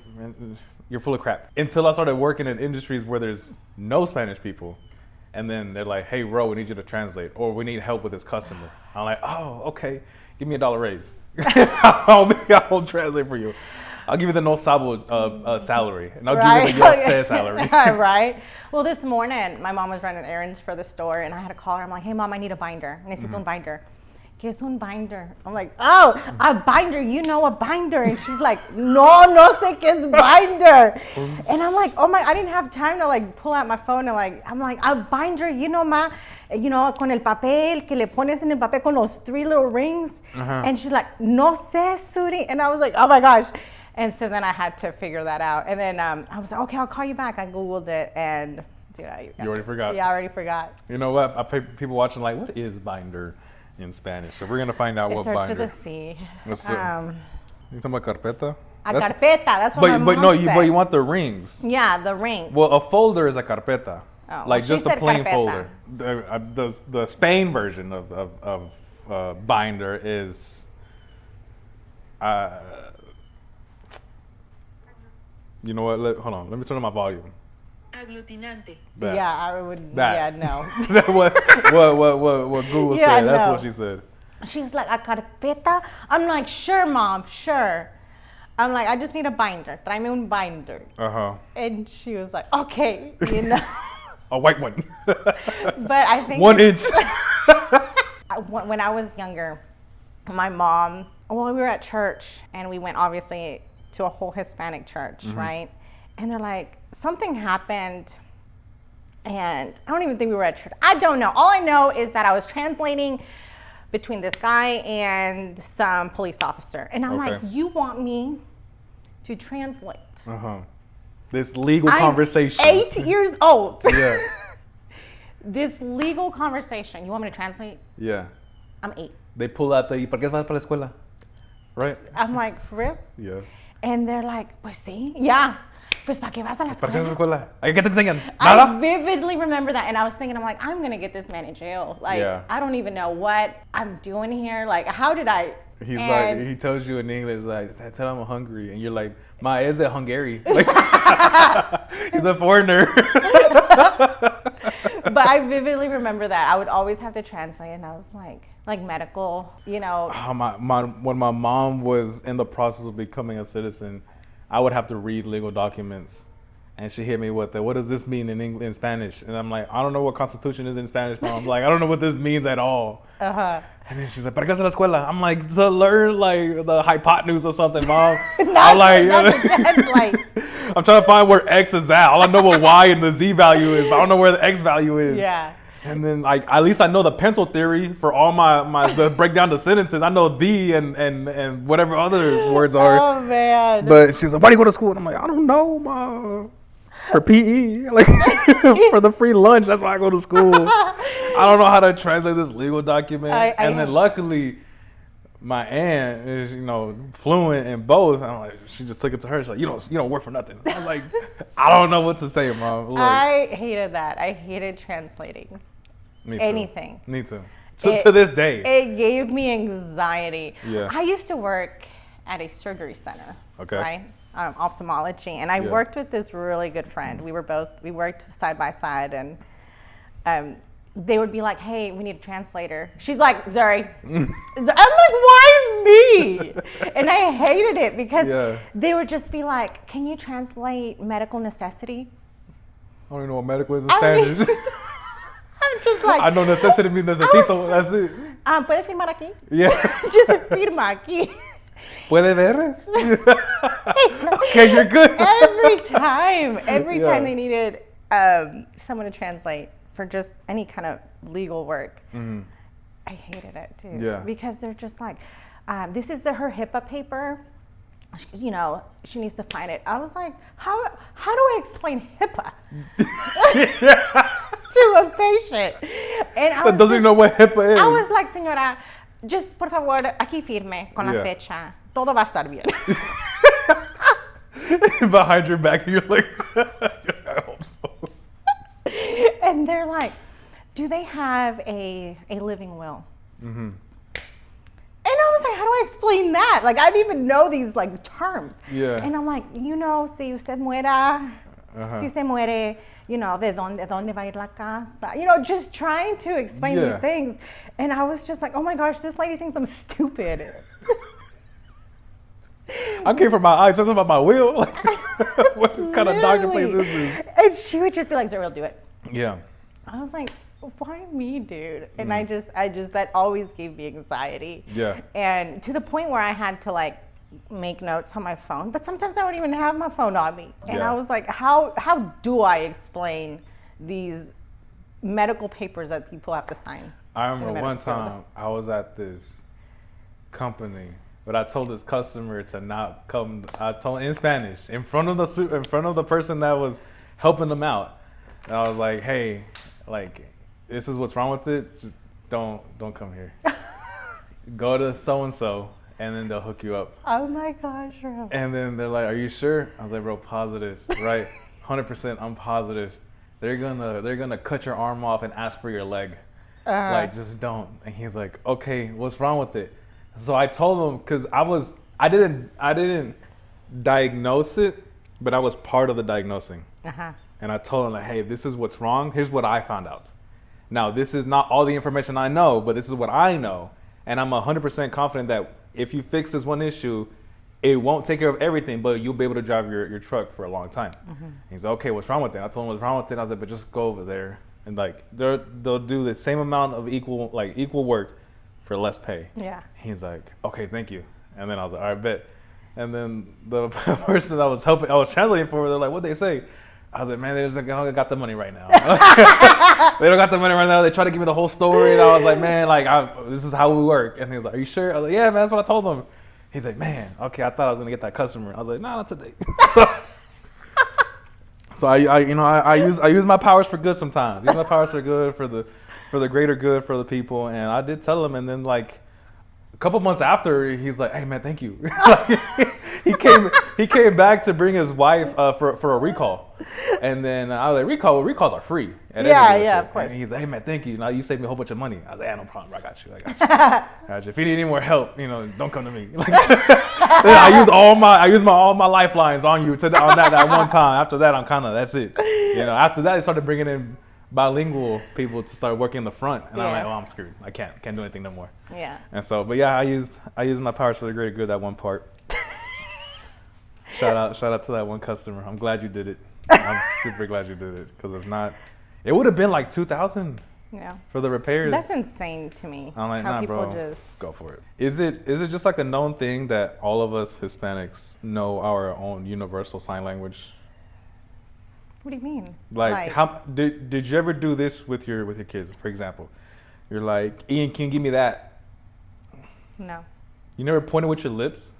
you're full of crap. Until I started working in industries where there's no Spanish people. And then they're like, hey, Ro, we need you to translate, or we need help with this customer. I'm like, oh, okay, give me $1 raise. I'll translate for you. I'll give you the no Sabo salary, and I'll give you the yes say salary. Right. Well, this morning, my mom was running errands for the store, and I had to call her. I'm like, hey, Mom, I need a binder. Necesito un binder. ¿qué es un binder? I'm like, oh, a binder, you know a binder. And she's like, no sé qué es binder. And I'm like, oh my, I didn't have time to like pull out my phone and like, I'm like, a binder, you know, con el papel, que le pones en el papel con los 3 little rings. And she's like, no sé, Suri. And I was like, oh my gosh. And so then I had to figure that out. And then I was like, okay, I'll call you back. I Googled it and dude, you already forgot. Yeah, I already forgot. You know what? I pay people watching like, what is binder in Spanish? So we're gonna find out what binder. It starts with a C. What's you talking about carpeta? A carpeta. That's what my mom said. But you want the rings. Yeah, the rings. Well, a folder is a carpeta. Oh, like just a plain carpeta. folder. The Spain version of binder is. You know what? Hold on. Let me turn on my volume. Aglutinante. That. Yeah, I would. That. Yeah, no. what Google said. That's no. what she said. She was like, a carpeta? I'm like, sure, Mom, sure. I'm like, I just need a binder. Tráeme un binder. And she was like, okay, you know. A white one. But I think 1 inch. When I was younger, my mom, we were at church and we went obviously to a whole Hispanic church, right? And they're like, something happened and I don't even think we were at church. I don't know. All I know is that I was translating between this guy and some police officer. And I'm like, you want me to translate? This legal conversation. 8 years old. Yeah. This legal conversation. You want me to translate? Yeah. I'm 8. They pull out ¿y por qué vas para la escuela? Right? I'm like, for real? Yeah. And they're like, pues sí. Yeah. Pues para qué vas a la ¿Para qué vas a la escuela? escuela? ¿Qué te enseñan? I ¿Nada? vividly remember that. And I was thinking, I'm like, I'm going to get this man in jail. Like, I don't even know what I'm doing here. Like, how did I? He's like, he tells you in English, like, tell him I'm hungry. And you're like, Ma, is it Hungary? Like, he's a foreigner. But I vividly remember that. I would always have to translate. And I was like medical, you know. When my mom was in the process of becoming a citizen, I would have to read legal documents. And she hit me with what does this mean in Spanish? And I'm like, I don't know what Constitution is in Spanish, Mom. I'm like, I don't know what this means at all. And then she's like, ¿para qué vas a la escuela? I'm like, to learn like the hypotenuse or something, Mom. I'm like, I'm trying to find where X is at. All I know what Y and the Z value is, but I don't know where the X value is. Yeah. And then like at least I know the pencil theory for all my the break down the sentences. I know the and whatever other words are. Oh man. But she's like, why do you go to school? And I'm like, I don't know, Mom. For PE, like for the free lunch. That's why I go to school. I don't know how to translate this legal document. And then luckily, my aunt is fluent in both. I'm like, she just took it to her. She's like, you don't work for nothing. I'm like, I don't know what to say, Mom. Look, I hated that. I hated translating anything. Me too. To this day, it gave me anxiety. Yeah. I used to work at a surgery center. Okay. Right. Ophthalmology, and I worked with this really good friend. We worked side by side, and they would be like, hey, we need a translator. She's like, Zuri. I'm like, why me? And I hated it because they would just be like, can you translate medical necessity? I don't even know what medical is in Spanish. I'm just like, I know necessity means necesito. That's it. ¿Puede firmar aquí? Yeah. Just firma aquí. ¿Puede ver? Okay, you're good. Every time they needed someone to translate for just any kind of legal work, I hated it too. Yeah. Because they're just like, this is her HIPAA paper. She needs to find it. I was like, how do I explain HIPAA to a patient? And I doesn't even know what HIPAA is. I was like, señora, just por favor, aquí firme con la fecha. Todo va a estar bien. Behind your back, you're like, I hope so. And they're like, do they have a living will? And I was like, how do I explain that? Like, I didn't even know these like terms. Yeah. And I'm like, si usted muera, si usted muere, de dónde va a ir la casa? Just trying to explain these things. And I was just like, oh my gosh, this lady thinks I'm stupid. I came from my eyes, something about my will. Like, what kind of doctor place is this? And she would just be like, Zuri, do it. Yeah. I was like, why me, dude? And I just that always gave me anxiety. Yeah. And to the point where I had to like make notes on my phone, but sometimes I wouldn't even have my phone on me. And Yeah. I was like, how do I explain these medical papers that people have to sign? I remember medical one field. time I was at this company, but I told this customer to not come. I told in Spanish in front of the person that was helping them out. And I was like, hey, like, this is what's wrong with it. Just don't come here. Go to so and so, and then they'll hook you up. Oh my gosh, bro. And then they're like, are you sure? I was like, bro, positive, right? 100%, I'm positive. They're gonna cut your arm off and ask for your leg. Like, just don't. And he's like, okay, what's wrong with it? So I told him, because I didn't diagnose it, but I was part of the diagnosing. And I told him, like, hey, this is what's wrong. Here's what I found out. Now, this is not all the information I know, but this is what I know. And I'm 100% confident that if you fix this one issue, it won't take care of everything, but you'll be able to drive your truck for a long time. He's like, okay, what's wrong with it? I told him what's wrong with it. I was like, but just go over there. And like, they'll do the same amount of equal work for less pay. Yeah. He's like, okay, thank you. And then I was like, all right, bet. And then the person that was helping, I was translating for, they're like, what'd they say? I was like, man, they don't got the money right now. They don't got the money right now. They try to give me the whole story. And I was like, man, like, this is how we work. And he was like, are you sure? I was like, yeah, man, that's what I told them. He's like, man, okay, I thought I was gonna get that customer. I was like, nah, not today. So I use my powers for good sometimes. Use my powers for good, for the greater good for the people. And I did tell him, and then like a couple months after, he's like, hey man, thank you. he came back to bring his wife for a recall. And then I was like, recalls are free. Yeah, of course. And he's like, hey man, thank you. Now you saved me a whole bunch of money. I was like, yeah, no problem. I got you. I got you. If you need any more help, don't come to me. Like, I use all my lifelines on you on that one time. After that, that's it. After that, they started bringing in bilingual people to start working in the front, and I'm like, oh, I'm screwed. I can't do anything no more. Yeah. And so, but yeah, I use my powers for the greater good. That one part. Shout out to that one customer. I'm glad you did it. I'm super glad you did it, because if not, it would have been like $2,000 for the repairs. That's insane to me. I'm like, how nah, people bro, just go for it. Is it just like a known thing that all of us Hispanics know our own universal sign language? What do you mean? Like how did you ever do this with your kids? For example, you're like, Ian, can you give me that? No. You never pointed with your lips?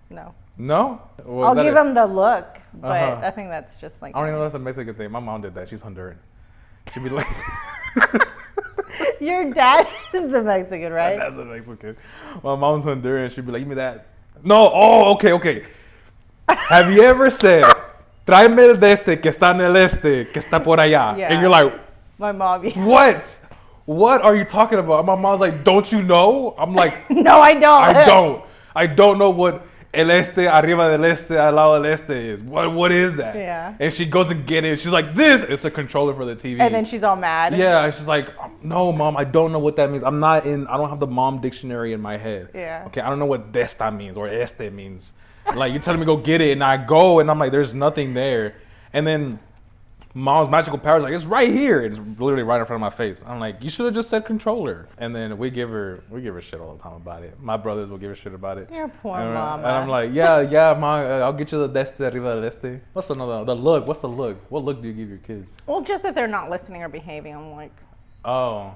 No. No? I'll give them the look, but I think that's just like. I don't even know if that's a Mexican thing. My mom did that. She's Honduran. She'd be like. Your dad is the Mexican, right? My dad's a Mexican. My mom's Honduran. She'd be like, give me that. No. Oh, okay. Have you ever said, tráeme el de este que está en el este, que está por allá? Yeah. And you're like, my mom. Yeah. What? What are you talking about? My mom's like, don't you know? I'm like, no, I don't. I don't know what el este, arriba del este, al lado del este is. What is that? Yeah. And she goes and get it. She's like, this. It's a controller for the TV. And then she's all mad. Yeah. And she's like, no, mom, I don't know what that means. I don't have the mom dictionary in my head. Yeah. Okay, I don't know what desta means or este means. Like, you're telling me go get it, and I go, and I'm like, there's nothing there. And then mom's magical power is like, it's right here. It's literally right in front of my face. I'm like, you should have just said controller. And then we give her shit all the time about it. My brothers will give her shit about it. Your poor mama. And I'm like, yeah, mom, I'll get you the deste arriba del este. What's another? The look. What's the look? What look do you give your kids? Well, just if they're not listening or behaving, I'm like. Oh.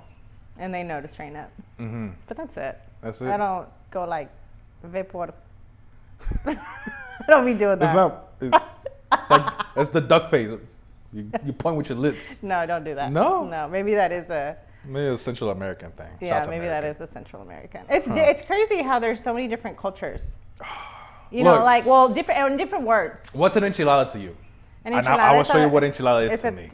And they know to straighten up. Mm-hmm. But that's it. That's it. I don't go like, ve por. I don't be doing that. It's like, it's the duck face. You point with your lips. No, don't do that. No? Maybe that is maybe a Central American thing. Yeah, maybe that is a Central American. It's crazy how there's so many different cultures. Different words. What's an enchilada to you? An enchilada. enchilada I will show you what enchilada is to me.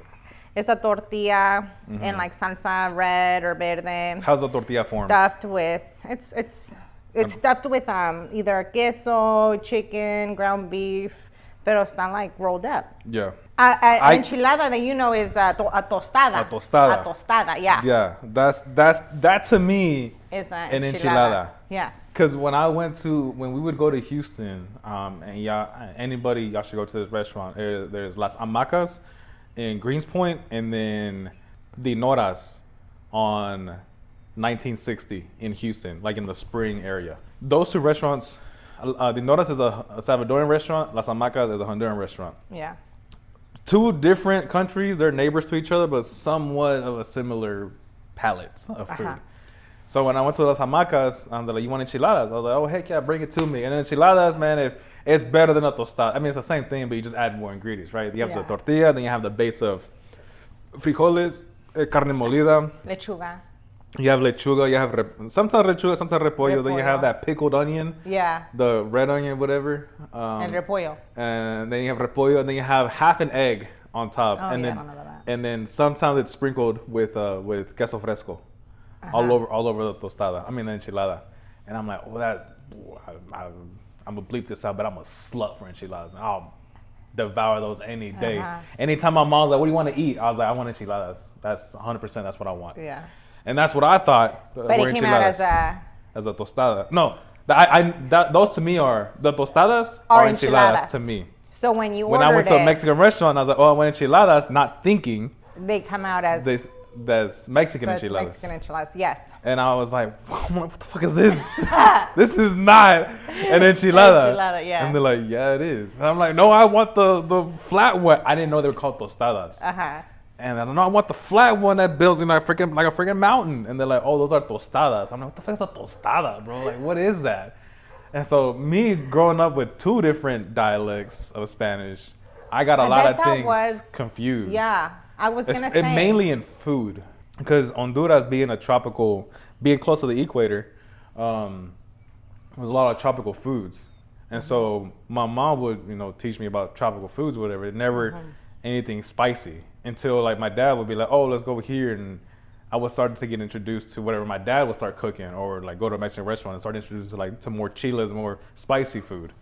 It's a tortilla and like salsa red or verde. How's the tortilla formed? Stuffed with it's stuffed with either queso, chicken, ground beef, pero están like rolled up. Yeah. Enchilada that you know is a tostada. A tostada. A tostada, yeah. Yeah, that to me is an enchilada. Yes. Because when we would go to Houston, and y'all should go to this restaurant. There's Las Hamacas in Greens Point, and then the Noras on 1960 in Houston, like in the spring area. Those two restaurants, the Noras is a Salvadoran restaurant, Las Hamacas is a Honduran restaurant. Yeah. Two different countries, they're neighbors to each other, but somewhat of a similar palette of food. So when I went to Las Hamacas, they're like, you want enchiladas? I was like, oh, heck yeah, bring it to me. And then enchiladas, man, if it's better than a tostada. I mean, it's the same thing, but you just add more ingredients, right? You have the tortilla, then you have the base of frijoles, carne molida. Lechuga. You have lechuga, you have sometimes lechuga, sometimes repollo. Then you have that pickled onion. Yeah. The red onion, whatever. And repollo. And then you have repollo, and then you have half an egg on top. Oh, and yeah, then, I don't know about that. And then sometimes it's sprinkled with queso fresco. All over the tostada. I mean the enchilada. And I'm like, I'm gonna bleep this out, but I'm a slut for enchiladas. I'll devour those any day. Anytime my mom's like, what do you want to eat? I was like, I want enchiladas. That's 100%. That's what I want. Yeah. And that's what I thought. But it came out as a tostada. No, those to me are the tostadas are enchiladas to me. So when I went to a Mexican restaurant, I was like, oh, I want enchiladas, not thinking they come out as that's Mexican enchiladas. Mexican enchiladas, yes. And I was like, what the fuck is this? This is not an enchilada. Yeah. And they're like, yeah, it is. And I'm like, no, I want the flat one. I didn't know they were called tostadas. And I don't know, I want the flat one that builds like a freaking mountain. And they're like, oh, those are tostadas. I'm like, what the fuck is a tostada, bro? Like, what is that? And so me growing up with two different dialects of Spanish, I got a lot of things confused. Yeah. I was going to say. Mainly in food. Because Honduras being close to the equator, was a lot of tropical foods. And so my mom would, teach me about tropical foods or whatever. Never anything spicy until like my dad would be like, oh, let's go over here. And I would start to get introduced to whatever my dad would start cooking, or like go to a Mexican restaurant and start introduced to more chiles, more spicy food.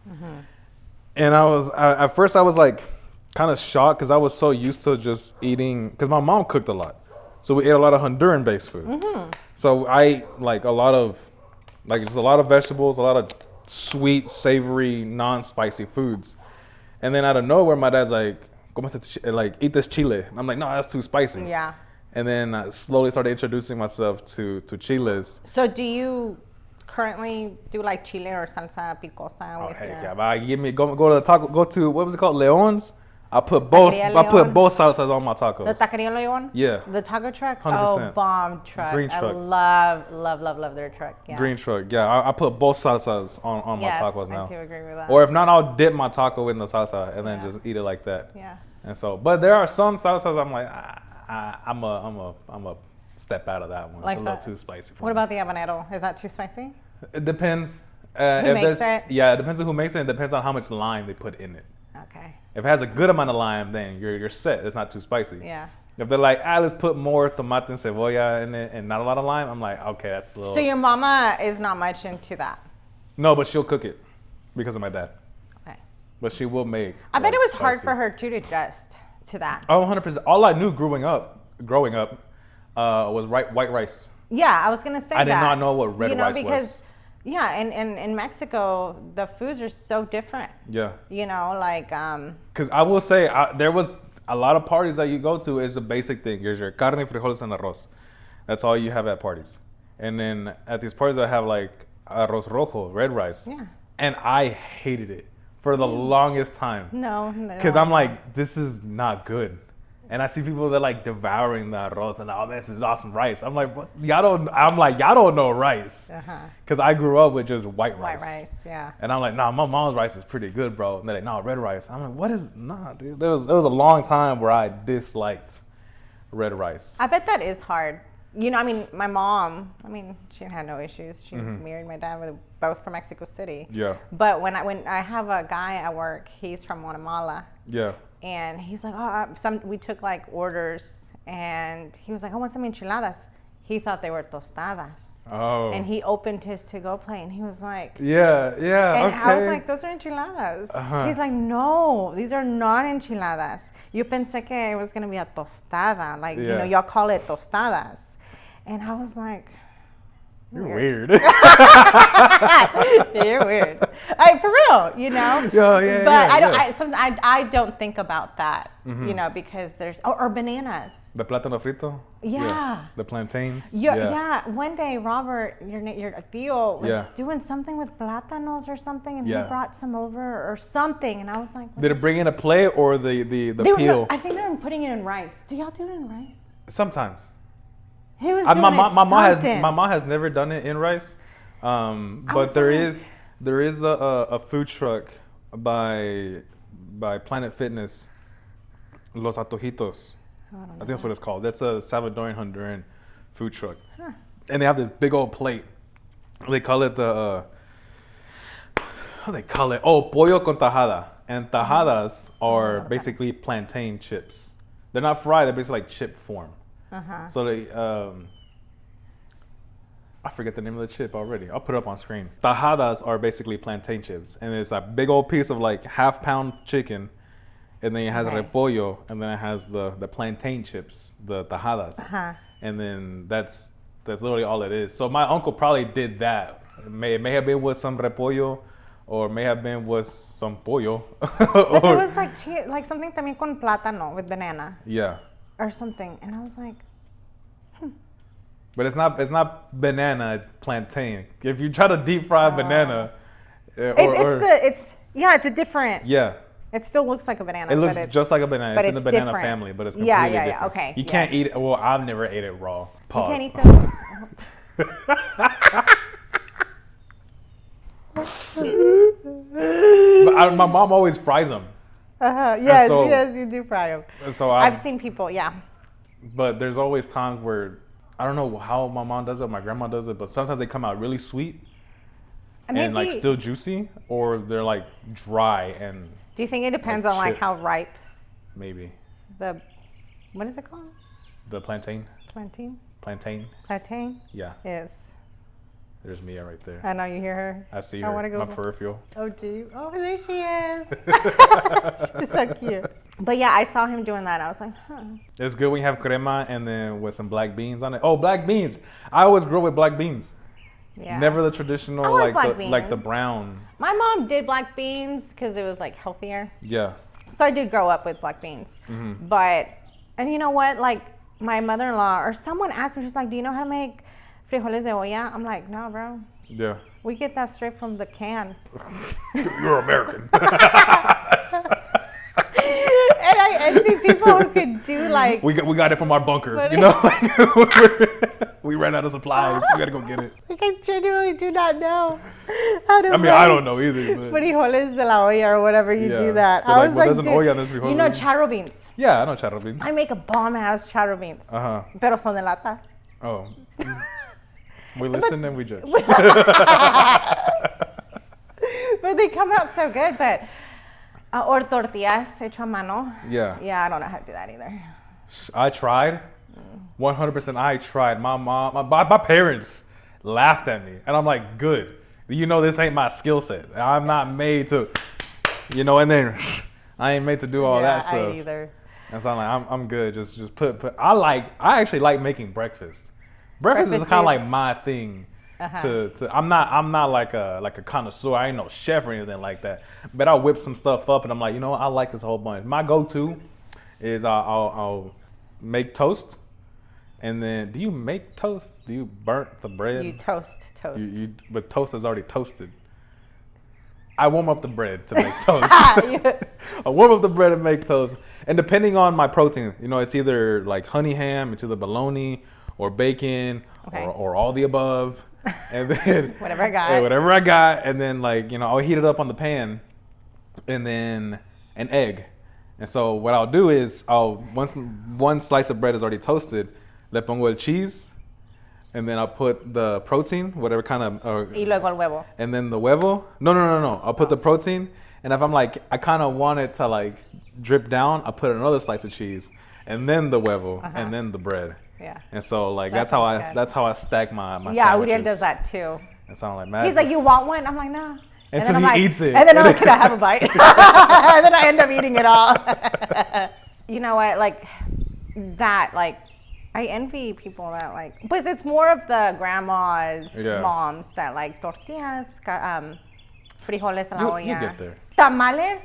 And at first I was like, kind of shocked because I was so used to just eating, because my mom cooked a lot. So we ate a lot of Honduran-based food. So I ate like a lot of vegetables, a lot of sweet, savory, non-spicy foods. And then out of nowhere, my dad's like, eat this chile. And I'm like, no, that's too spicy. Yeah. And then I slowly started introducing myself to chiles. So do you currently do like chile or salsa picosa? Oh, heck yeah. Go to the taco, go to, what was it called? Leon's? I put both salsas on my tacos. The Taqueria Leon? Yeah. The taco truck? 100%. Oh, bomb truck. Green truck. I love their truck. Yeah. Green truck. Yeah, I put both salsas on my tacos now. I do agree with that. Or if not, I'll dip my taco in the salsa and then just eat it like that. Yes. And so, but there are some salsas I'm like, I'm a step out of that one. Like it's a little too spicy for me. What about the habanero? Is that too spicy? It depends. Who makes it? Yeah, it depends on who makes it. It depends on how much lime they put in it. Okay. If it has a good amount of lime, then you're set. It's not too spicy. Yeah. If they're like, let's put more tomate and cebolla in it and not a lot of lime, I'm like, okay, that's a little. So your mama is not much into that? No, but she'll cook it because of my dad. Okay. But she will make. I bet it was hard for her too to adjust to that. Oh, 100%. All I knew growing up, was white rice. Yeah, I was gonna say that. I did not know what red rice was. Yeah, and in Mexico, the foods are so different. Yeah. Because I will say, there was a lot of parties that you go to is the basic thing. Here's your carne, frijoles, and arroz. That's all you have at parties. And then at these parties, I have like arroz rojo, red rice. Yeah. And I hated it for the longest time. No. Because I'm like, this is not good. And I see people that like devouring the arroz and this is awesome rice. I'm like, what? Y'all don't know rice. Because I grew up with just white rice. White rice, yeah. And I'm like, nah, my mom's rice is pretty good, bro. And they're like, no, red rice. I'm like, what is, nah, dude. There was a long time where I disliked red rice. I bet that is hard. My mom, she had no issues. She married my dad, with both from Mexico City. Yeah. But when I have a guy at work, he's from Guatemala. Yeah. And he's like, we took like orders, and he was like, I want some enchiladas. He thought they were tostadas. Oh. And he opened his to-go plate, and he was like, yeah, and okay. I was like, those are enchiladas. He's like, no, these are not enchiladas. Yo pensé que it was going to be a tostada. Like, y'all call it tostadas. And I was like, you're weird. You're weird. For real, Yeah. But I don't think about that, because there's or bananas. The plátano frito? Yeah. The plantains? Yeah. One day, Robert, your tío, was Yeah. doing something with plátanos or something, and he Yeah. brought some over or something, and I was like, Did it bring in a plate or the peel? I think they were putting it in rice. Do y'all do it in rice? Sometimes. He was My doing mom has never done it in rice, but there is a food truck by Planet Fitness, Los Atojitos. I think that's what it's called. That's a Salvadorian Honduran food truck, and they have this big old plate. They call it how they call it? Oh, pollo con tajada. And tajadas are basically plantain chips. They're not fried. They're basically like chip form. So they, I forget the name of the chip already. I'll put it up on screen. Tajadas are basically plantain chips, and it's a big old piece of like half-pound chicken, and then it has repollo, and then it has the plantain chips, the tajadas, and then that's literally all it is. So my uncle probably did that. It may have been with some repollo, or may have been with some pollo. But it was like something también con plátano with banana. Yeah. Or something, and I was like, But it's not banana, plantain. If you try to deep fry banana, it's a different. Yeah. It still looks like a banana. It looks just like a banana. It's in the banana different. family, but it's completely different. Yeah. Okay. You can't eat it. Well, I've never ate it raw. Pause. You can't eat those. But my mom always fries them. Yes, you do fry them. So I've seen people, But there's always times where I don't know how my mom does it, my grandma does it, but sometimes they come out really sweet and like still juicy, or they're like dry and. Do you think it depends on like how ripe? Maybe. What is it called? The plantain. Plantain. Yeah. Yes. There's Mia right there. I know, you hear her. I see her. I want to go. My peripheral. Oh, do you? Oh, there she is. She's so cute. But yeah, I saw him doing that. I was like, It's good when you have crema and then with some black beans on it. Oh, black beans. I always grew up with black beans. Yeah. Never the traditional like the brown. My mom did black beans because it was like healthier. Yeah. So I did grow up with black beans. Mm-hmm. And you know what? Like my mother-in-law or someone asked me, she's like, do you know how to make frijoles de olla? I'm like, no, bro. Yeah. We get that straight from the can. You're American. And I envy people who could do like. We got it from our bunker, you know. We ran out of supplies. We gotta go get it. Like I genuinely do not know how to. I don't know either. But frijoles de la olla or whatever you do that. I was like, there's an olla in this frijoles. You know charro beans. Yeah, I know charro beans. I make a bomb ass charro beans. Pero son de lata. Oh. We listen and we judge. But they come out so good. But or tortillas hecho a mano. Yeah. Yeah, I don't know how to do that either. I tried. 100%. I tried. My parents laughed at me, and I'm like, good. You know, this ain't my skill set. I'm not made to, and then I ain't made to do all that stuff. I ain't either. And so I'm like, I'm good. Just put. I actually like making breakfast. Breakfast is kind of like my thing. I'm not like a connoisseur. I ain't no chef or anything like that. But I'll whip some stuff up, and I'm like, I like this whole bunch. My go-to is I'll make toast. And then, do you make toast? Do you burn the bread? You toast. But toast is already toasted. I warm up the bread to make toast. I warm up the bread and make toast. And depending on my protein, it's either like honey ham, it's either bologna or bacon or all the above. And then whatever I got. And then I'll heat it up on the pan and then an egg. And so what I'll do is once one slice of bread is already toasted, le pongo el cheese, and then I'll put the protein, whatever kind of. Y luego el huevo. And then the huevo. No. I'll put the protein, and if I'm like, I kind of want it to like drip down, I'll put another slice of cheese, and then the huevo, and then the bread. Yeah. And so that's how I stack my yeah, sandwiches. Uriel does that too. It sounds like magic. He's like, you want one? I'm like, no. Until he eats it. And then I'm like, can I have a bite? And then I end up eating it all. You know what? Like that, I envy people that but it's more of the grandmas, moms that like tortillas, frijoles a la olla. You get there. Tamales.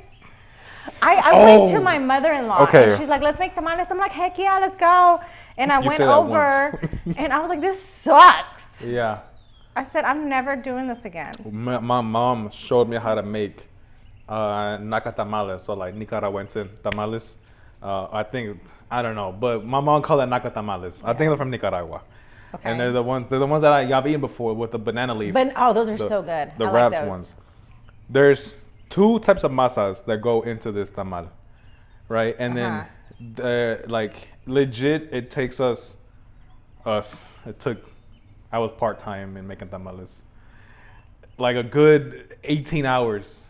I went to my mother-in-law. Okay. And she's like, let's make tamales. I'm like, heck yeah, let's go. And I You went say that over once. and I was like, this sucks. Yeah. I said, I'm never doing this again. My mom showed me how to make naca tamales, so like Nicaraguense tamales. I don't know, but my mom called it naca tamales. I think they're from Nicaragua. Okay. And they're the ones that I've eaten before with the banana leaf. But those are so good. The I wrapped like those. ones. There's 2 types of masas that go into this tamal, right? And then like legit, it takes us. I was part-time in making tamales. Like a good 18 hours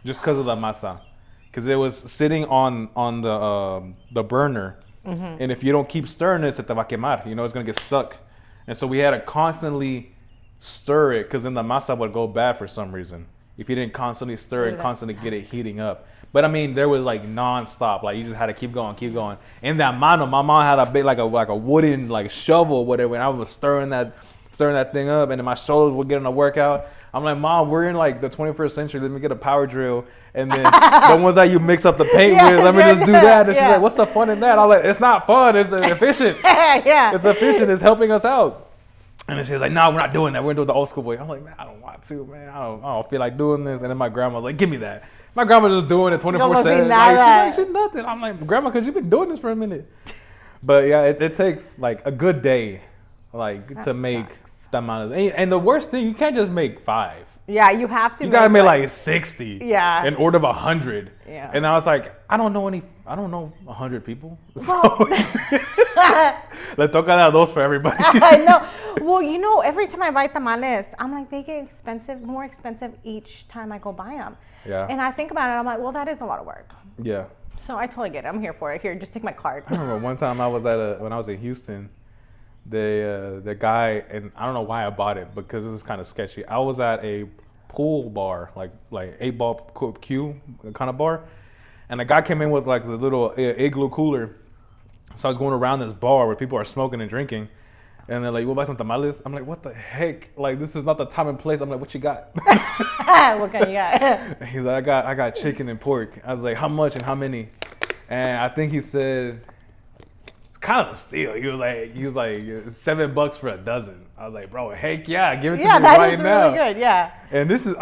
just because of the masa. Because it was sitting on the burner. And if you don't keep stirring it, se te va a quemar. You know, it's going to get stuck. And so we had to constantly stir it because then the masa would go bad for some reason. If you didn't constantly stir it, constantly get it heating up. But I mean, there was like non-stop. Like you just had to keep going. In that mano, my mom had a big like a wooden like shovel or whatever, and I was stirring that thing up, and then my shoulders would get in a workout. I'm like, Mom, we're in like the 21st century. Let me get a power drill, and then the ones that you mix up the paint with, let me just do that. And she's like, what's the fun in that? I'm like, it's not fun. It's efficient. It's efficient. It's helping us out. And then she's like, no, we're not doing that. We're doing the old school way. I'm like, man, I don't want to, man. I don't feel like doing this. And then my grandma was like, give me that. My grandma just doing it 24/7. Like, she's nothing. I'm like, Grandma, because you've been doing this for a minute. But yeah, it takes like a good day, like that to make tamales. And the worst thing, you can't just make 5. Yeah, you have to. You gotta make like 60. Yeah. In order of 100. Yeah. And I was like, I don't know 100 people. So le toca dar dos for everybody. I know. Well, you know, every time I buy tamales, I'm like, they get more expensive each time I go buy them. Yeah. And I think about it, I'm like, well, that is a lot of work. Yeah. So I totally get it. I'm here for it. Here, just take my card. I remember one time when I was in Houston, the guy, and I don't know why I bought it because it was kind of sketchy. I was at a pool bar, like 8-ball cue kind of bar, and the guy came in with like this little igloo cooler. So I was going around this bar where people are smoking and drinking, and they're like, "You want to buy some tamales?" I'm like, "What the heck? Like, this is not the time and place." I'm like, "What you got?" What kind you got? He's like, I got chicken and pork. I was like, "How much and how many?" And I think he said, it's kind of a steal. He was like $7 for a dozen. I was like, "Bro, heck yeah, give it to me right now." Yeah, that is really good. Yeah. And this is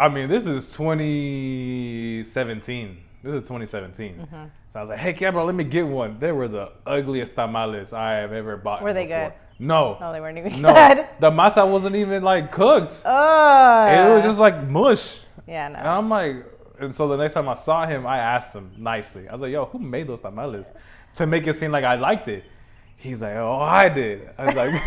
2017. This is 2017. Mm-hmm. So I was like, heck yeah, bro, let me get one. They were the ugliest tamales I have ever bought. Were they before. good? No. No, they weren't even No. good. The masa wasn't even like cooked. Oh. It was just like mush. Yeah, no. And I'm like, and so the next time I saw him, I asked him nicely. I was like, yo, who made those tamales? To make it seem like I liked it. He's like, oh, I did. I was like,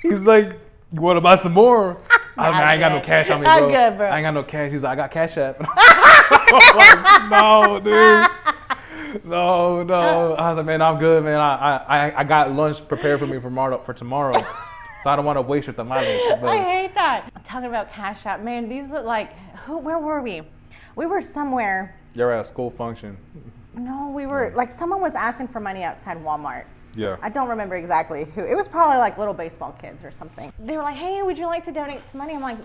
he's like, you want to buy some more? I ain't got no cash on me, bro. I'm good, bro. I ain't got no cash. He's like, I got Cash App. I'm like, no, dude. No. I was like, man, I'm good, man. I got lunch prepared for me for tomorrow. So I don't want to waste your tamales. But I hate that. I'm talking about Cash App. Man, these look like, where were we? We were somewhere. You're at a school function. No, we were, like someone was asking for money outside Walmart. Yeah. I don't remember exactly who. It was probably like little baseball kids or something. They were like, hey, would you like to donate some money? I'm like,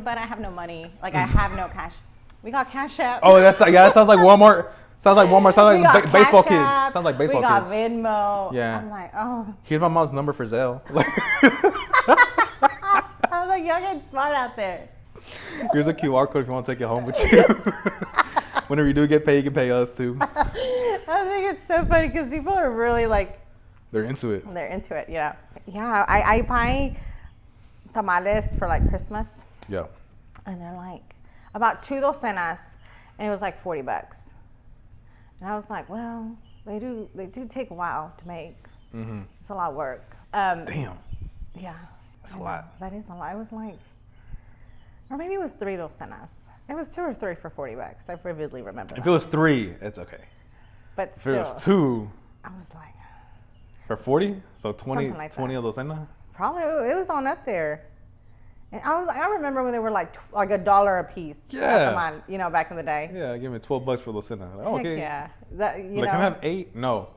but I have no money. Like I have no cash. We got Cash App. Oh, that sounds like Walmart. Sounds like baseball kids. App. Sounds like baseball kids. We got Venmo. Yeah. I'm like, oh. Here's my mom's number for Zelle. I'm like, y'all getting smart out there. Here's a QR code if you want to take it home with you. Whenever you do get paid, you can pay us too. I think it's so funny because people are really like. They're into it. They're into it, yeah. Yeah, I buy tamales for like Christmas. Yeah. And they're like about 2 docenas, and it was like $40. And I was like, well, they do take a while to make. Mm-hmm. It's a lot of work. Damn. Yeah. That's a lot. That is a lot. It was like, or maybe it was 3 docenas. It was 2 or 3 for $40. I vividly remember that. If it was 3, it's okay. But if still, it was 2, I was like, for 40, so 20, like 20 of those in there. Probably it was on up there. And I remember when they were like $1 a piece. Yeah. Back in the day. Yeah, give me $12 for Lucina. Like, okay. Heck yeah. Can I have 8? No.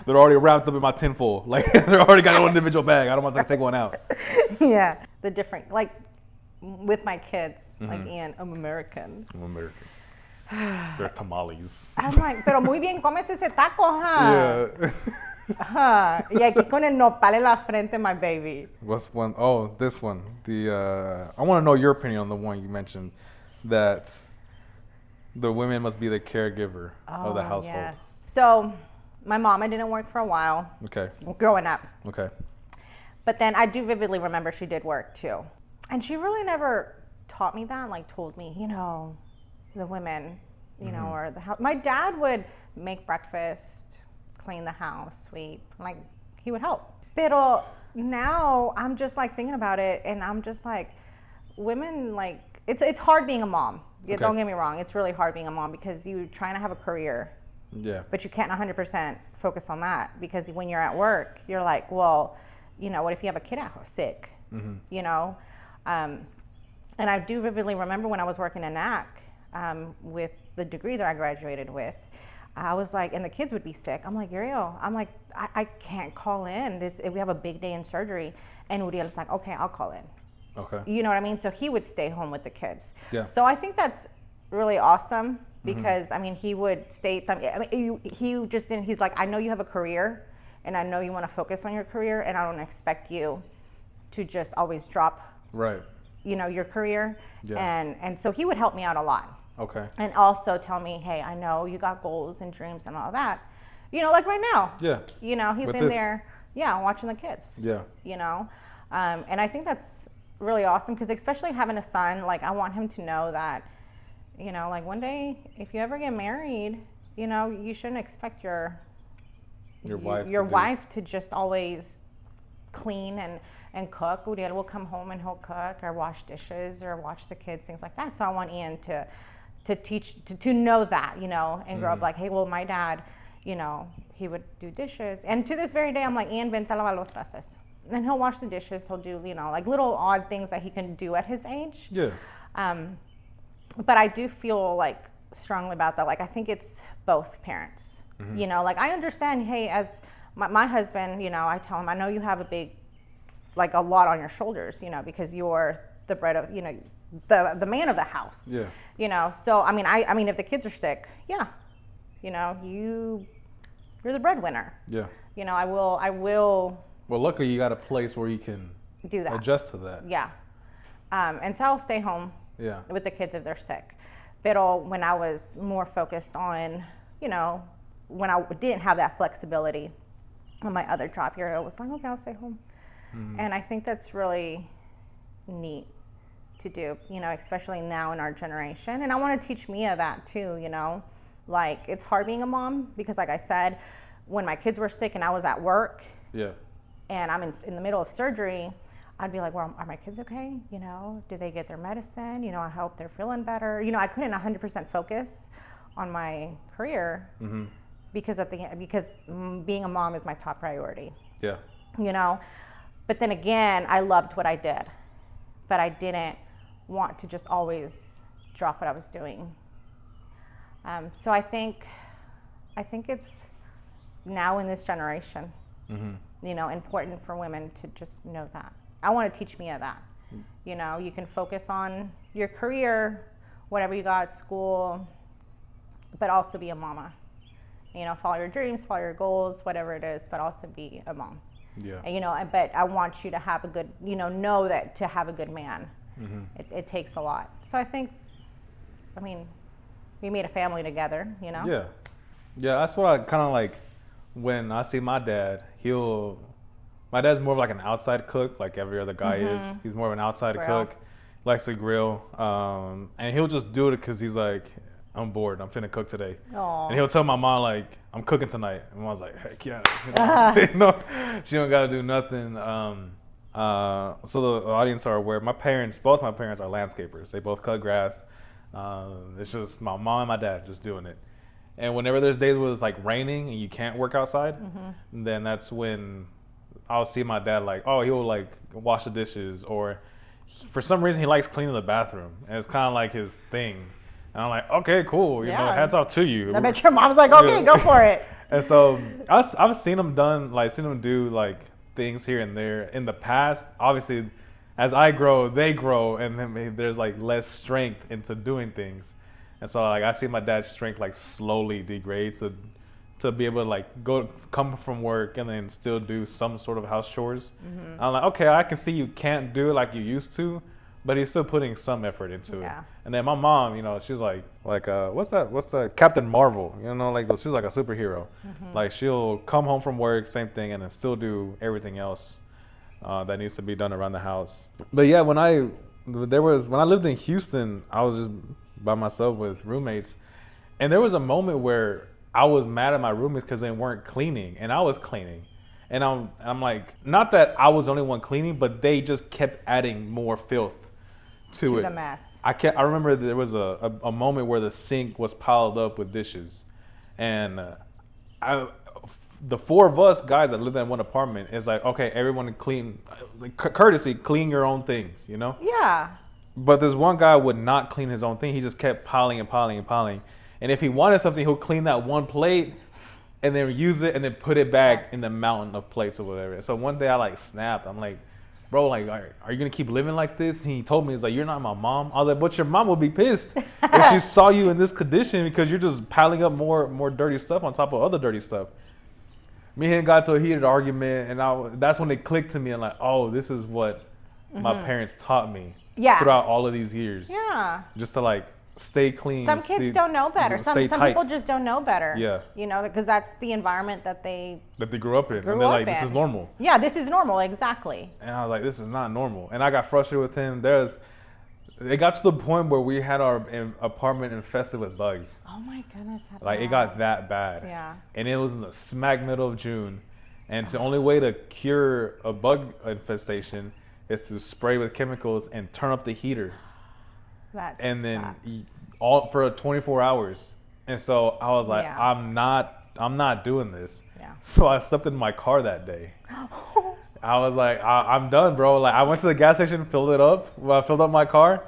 They're already wrapped up in my tinfoil. Like they're already got an individual bag. I don't want to take one out. Yeah. The different, like with my kids, like Ian, I'm American. I'm American. They're tamales. I'm like, pero muy bien comes ese taco, huh? Yeah. Huh. Y aquí con el nopal en la frente, my baby. What's one? Oh, this one. I want to know your opinion on the one you mentioned, that the women must be the caregiver of the household. Yes. So, my mama didn't work for a while. Okay. Growing up. Okay. But then I do vividly remember she did work too. And she really never taught me that, like told me, the women, or the house. My dad would make breakfast, clean the house, sweep, like he would help. Pero now I'm just like thinking about it, and I'm just like, women, like it's hard being a mom. Yeah, Okay. don't get me wrong, it's really hard being a mom because you're trying to have a career. Yeah. But you can't 100% focus on that because when you're at work, you're like, well, what if you have a kid at home sick? And I do vividly remember when I was working in NAC with the degree that I graduated with, I was like, and the kids would be sick. I'm like, Uriel, I can't call in. We have a big day in surgery. And Uriel's like, okay, I'll call in. Okay. You know what I mean? So he would stay home with the kids. Yeah. So I think that's really awesome because, he would stay, he just didn't, he's like, I know you have a career and I know you want to focus on your career and I don't expect you to just always drop Right. Your career. Yeah. And so he would help me out a lot. Okay. And also tell me, hey, I know you got goals and dreams and all that. Like right now. Yeah. He's With in this. there, watching the kids. Yeah. And I think that's really awesome because especially having a son, like I want him to know that, like one day if you ever get married, you shouldn't expect your wife to just always clean and cook. Uriel will come home and he'll cook or wash dishes or watch the kids, things like that. So I want Ian to teach, to know that, and grow up like, hey, well, my dad, he would do dishes. And to this very day, I'm like, Ian, vente a lavar los trastes. And he'll wash the dishes. He'll do, like little odd things that he can do at his age. Yeah. But I do feel like strongly about that. Like, I think it's both parents, like I understand, hey, as my husband, I tell him, I know you have a lot on your shoulders, because you're the bread of, the man of the house. Yeah. So I mean, if the kids are sick, yeah, you're the breadwinner. Yeah. I will. Well, luckily you got a place where you can do that. Adjust to that. Yeah. And so I'll stay home. Yeah. With the kids if they're sick. But when I was more focused on, when I didn't have that flexibility on my other job here, I was like, okay, I'll stay home. And I think that's really neat to do, especially now in our generation. And I want to teach Mia that too, like it's hard being a mom because like I said, when my kids were sick and I was at work and I'm in the middle of surgery, I'd be like, well, are my kids okay? Do they get their medicine? I hope they're feeling better. I couldn't 100% focus on my career because being a mom is my top priority. Yeah. But then again, I loved what I did, but I didn't want to just always drop what I was doing. So I think it's now in this generation, important for women to just know that. I want to teach Mia that. You can focus on your career, whatever you got at school, but also be a mama. Follow your dreams, follow your goals, whatever it is, but also be a mom. Yeah. And, but I want you to have a good, know that to have a good man, it takes a lot. So I think, we made a family together, Yeah. Yeah, that's what I kind of like when I see my dad. My dad's more of like an outside cook, like every other guy is. He's more of an outside cook, likes to grill, and he'll just do it because he's like, I'm bored. I'm finna cook today. Aww. And he'll tell my mom like, I'm cooking tonight. And mom's like, heck yeah. She don't gotta do nothing. So the audience are aware. Both my parents are landscapers. They both cut grass. It's just my mom and my dad just doing it. And whenever there's days where it's like raining and you can't work outside, then that's when I'll see my dad like, oh, he'll like wash the dishes, or for some reason he likes cleaning the bathroom, and it's kind of like his thing. And I'm like, okay, cool. Hats off to you. I bet your mom's like, okay, go for it. And so I've seen him do like things here and there in the past. Obviously, as I grow, they grow, and then maybe there's like less strength into doing things. And so like I see my dad's strength like slowly degrade to be able to like come from work and then still do some sort of house chores. I'm like, okay, I can see you can't do it like you used to, but he's still putting some effort into it. And then my mom, you know, she's like what's that Captain Marvel, you know, like she's like a superhero. Like she'll come home from work, same thing, and then still do everything else that needs to be done around the house. But yeah, when I lived in Houston, I was just by myself with roommates, and there was a moment where I was mad at my roommates because they weren't cleaning, and I was cleaning. And I'm like, not that I was the only one cleaning, but they just kept adding more filth to it. The mess. I remember there was a moment where the sink was piled up with dishes, and the four of us guys that lived in one apartment is like, okay, everyone clean, like, courtesy, clean your own things, you know? Yeah. But this one guy would not clean his own thing. He just kept piling and piling and piling. And if he wanted something, he'll clean that one plate and then use it and then put it back in the mountain of plates or whatever. So one day I like snapped. I'm like, bro, like, are you gonna keep living like this? And he told me, he's like, you're not my mom. I was like, but your mom would be pissed if she saw you in this condition because you're just piling up more dirty stuff on top of other dirty stuff. Me and him got to a heated argument, and that's when it clicked to me. I'm like, oh, this is what my parents taught me throughout all of these years. Yeah. Just to like stay clean. Some kids don't know better. Some people just don't know better. Yeah. You know, because that's the environment that they grew up in. And they're like, this is normal. Yeah, this is normal, exactly. And I was like, this is not normal. And I got frustrated with him. It got to the point where we had our apartment infested with bugs. Oh my goodness. Like it got that bad. Yeah. And it was in the smack middle of June. And the only way to cure a bug infestation is to spray with chemicals and turn up the heater. And then all for 24 hours. And so I was like, I'm not doing this. Yeah. So I slept in my car that day. I was like, I'm done, bro. Like I went to the gas station, filled up my car,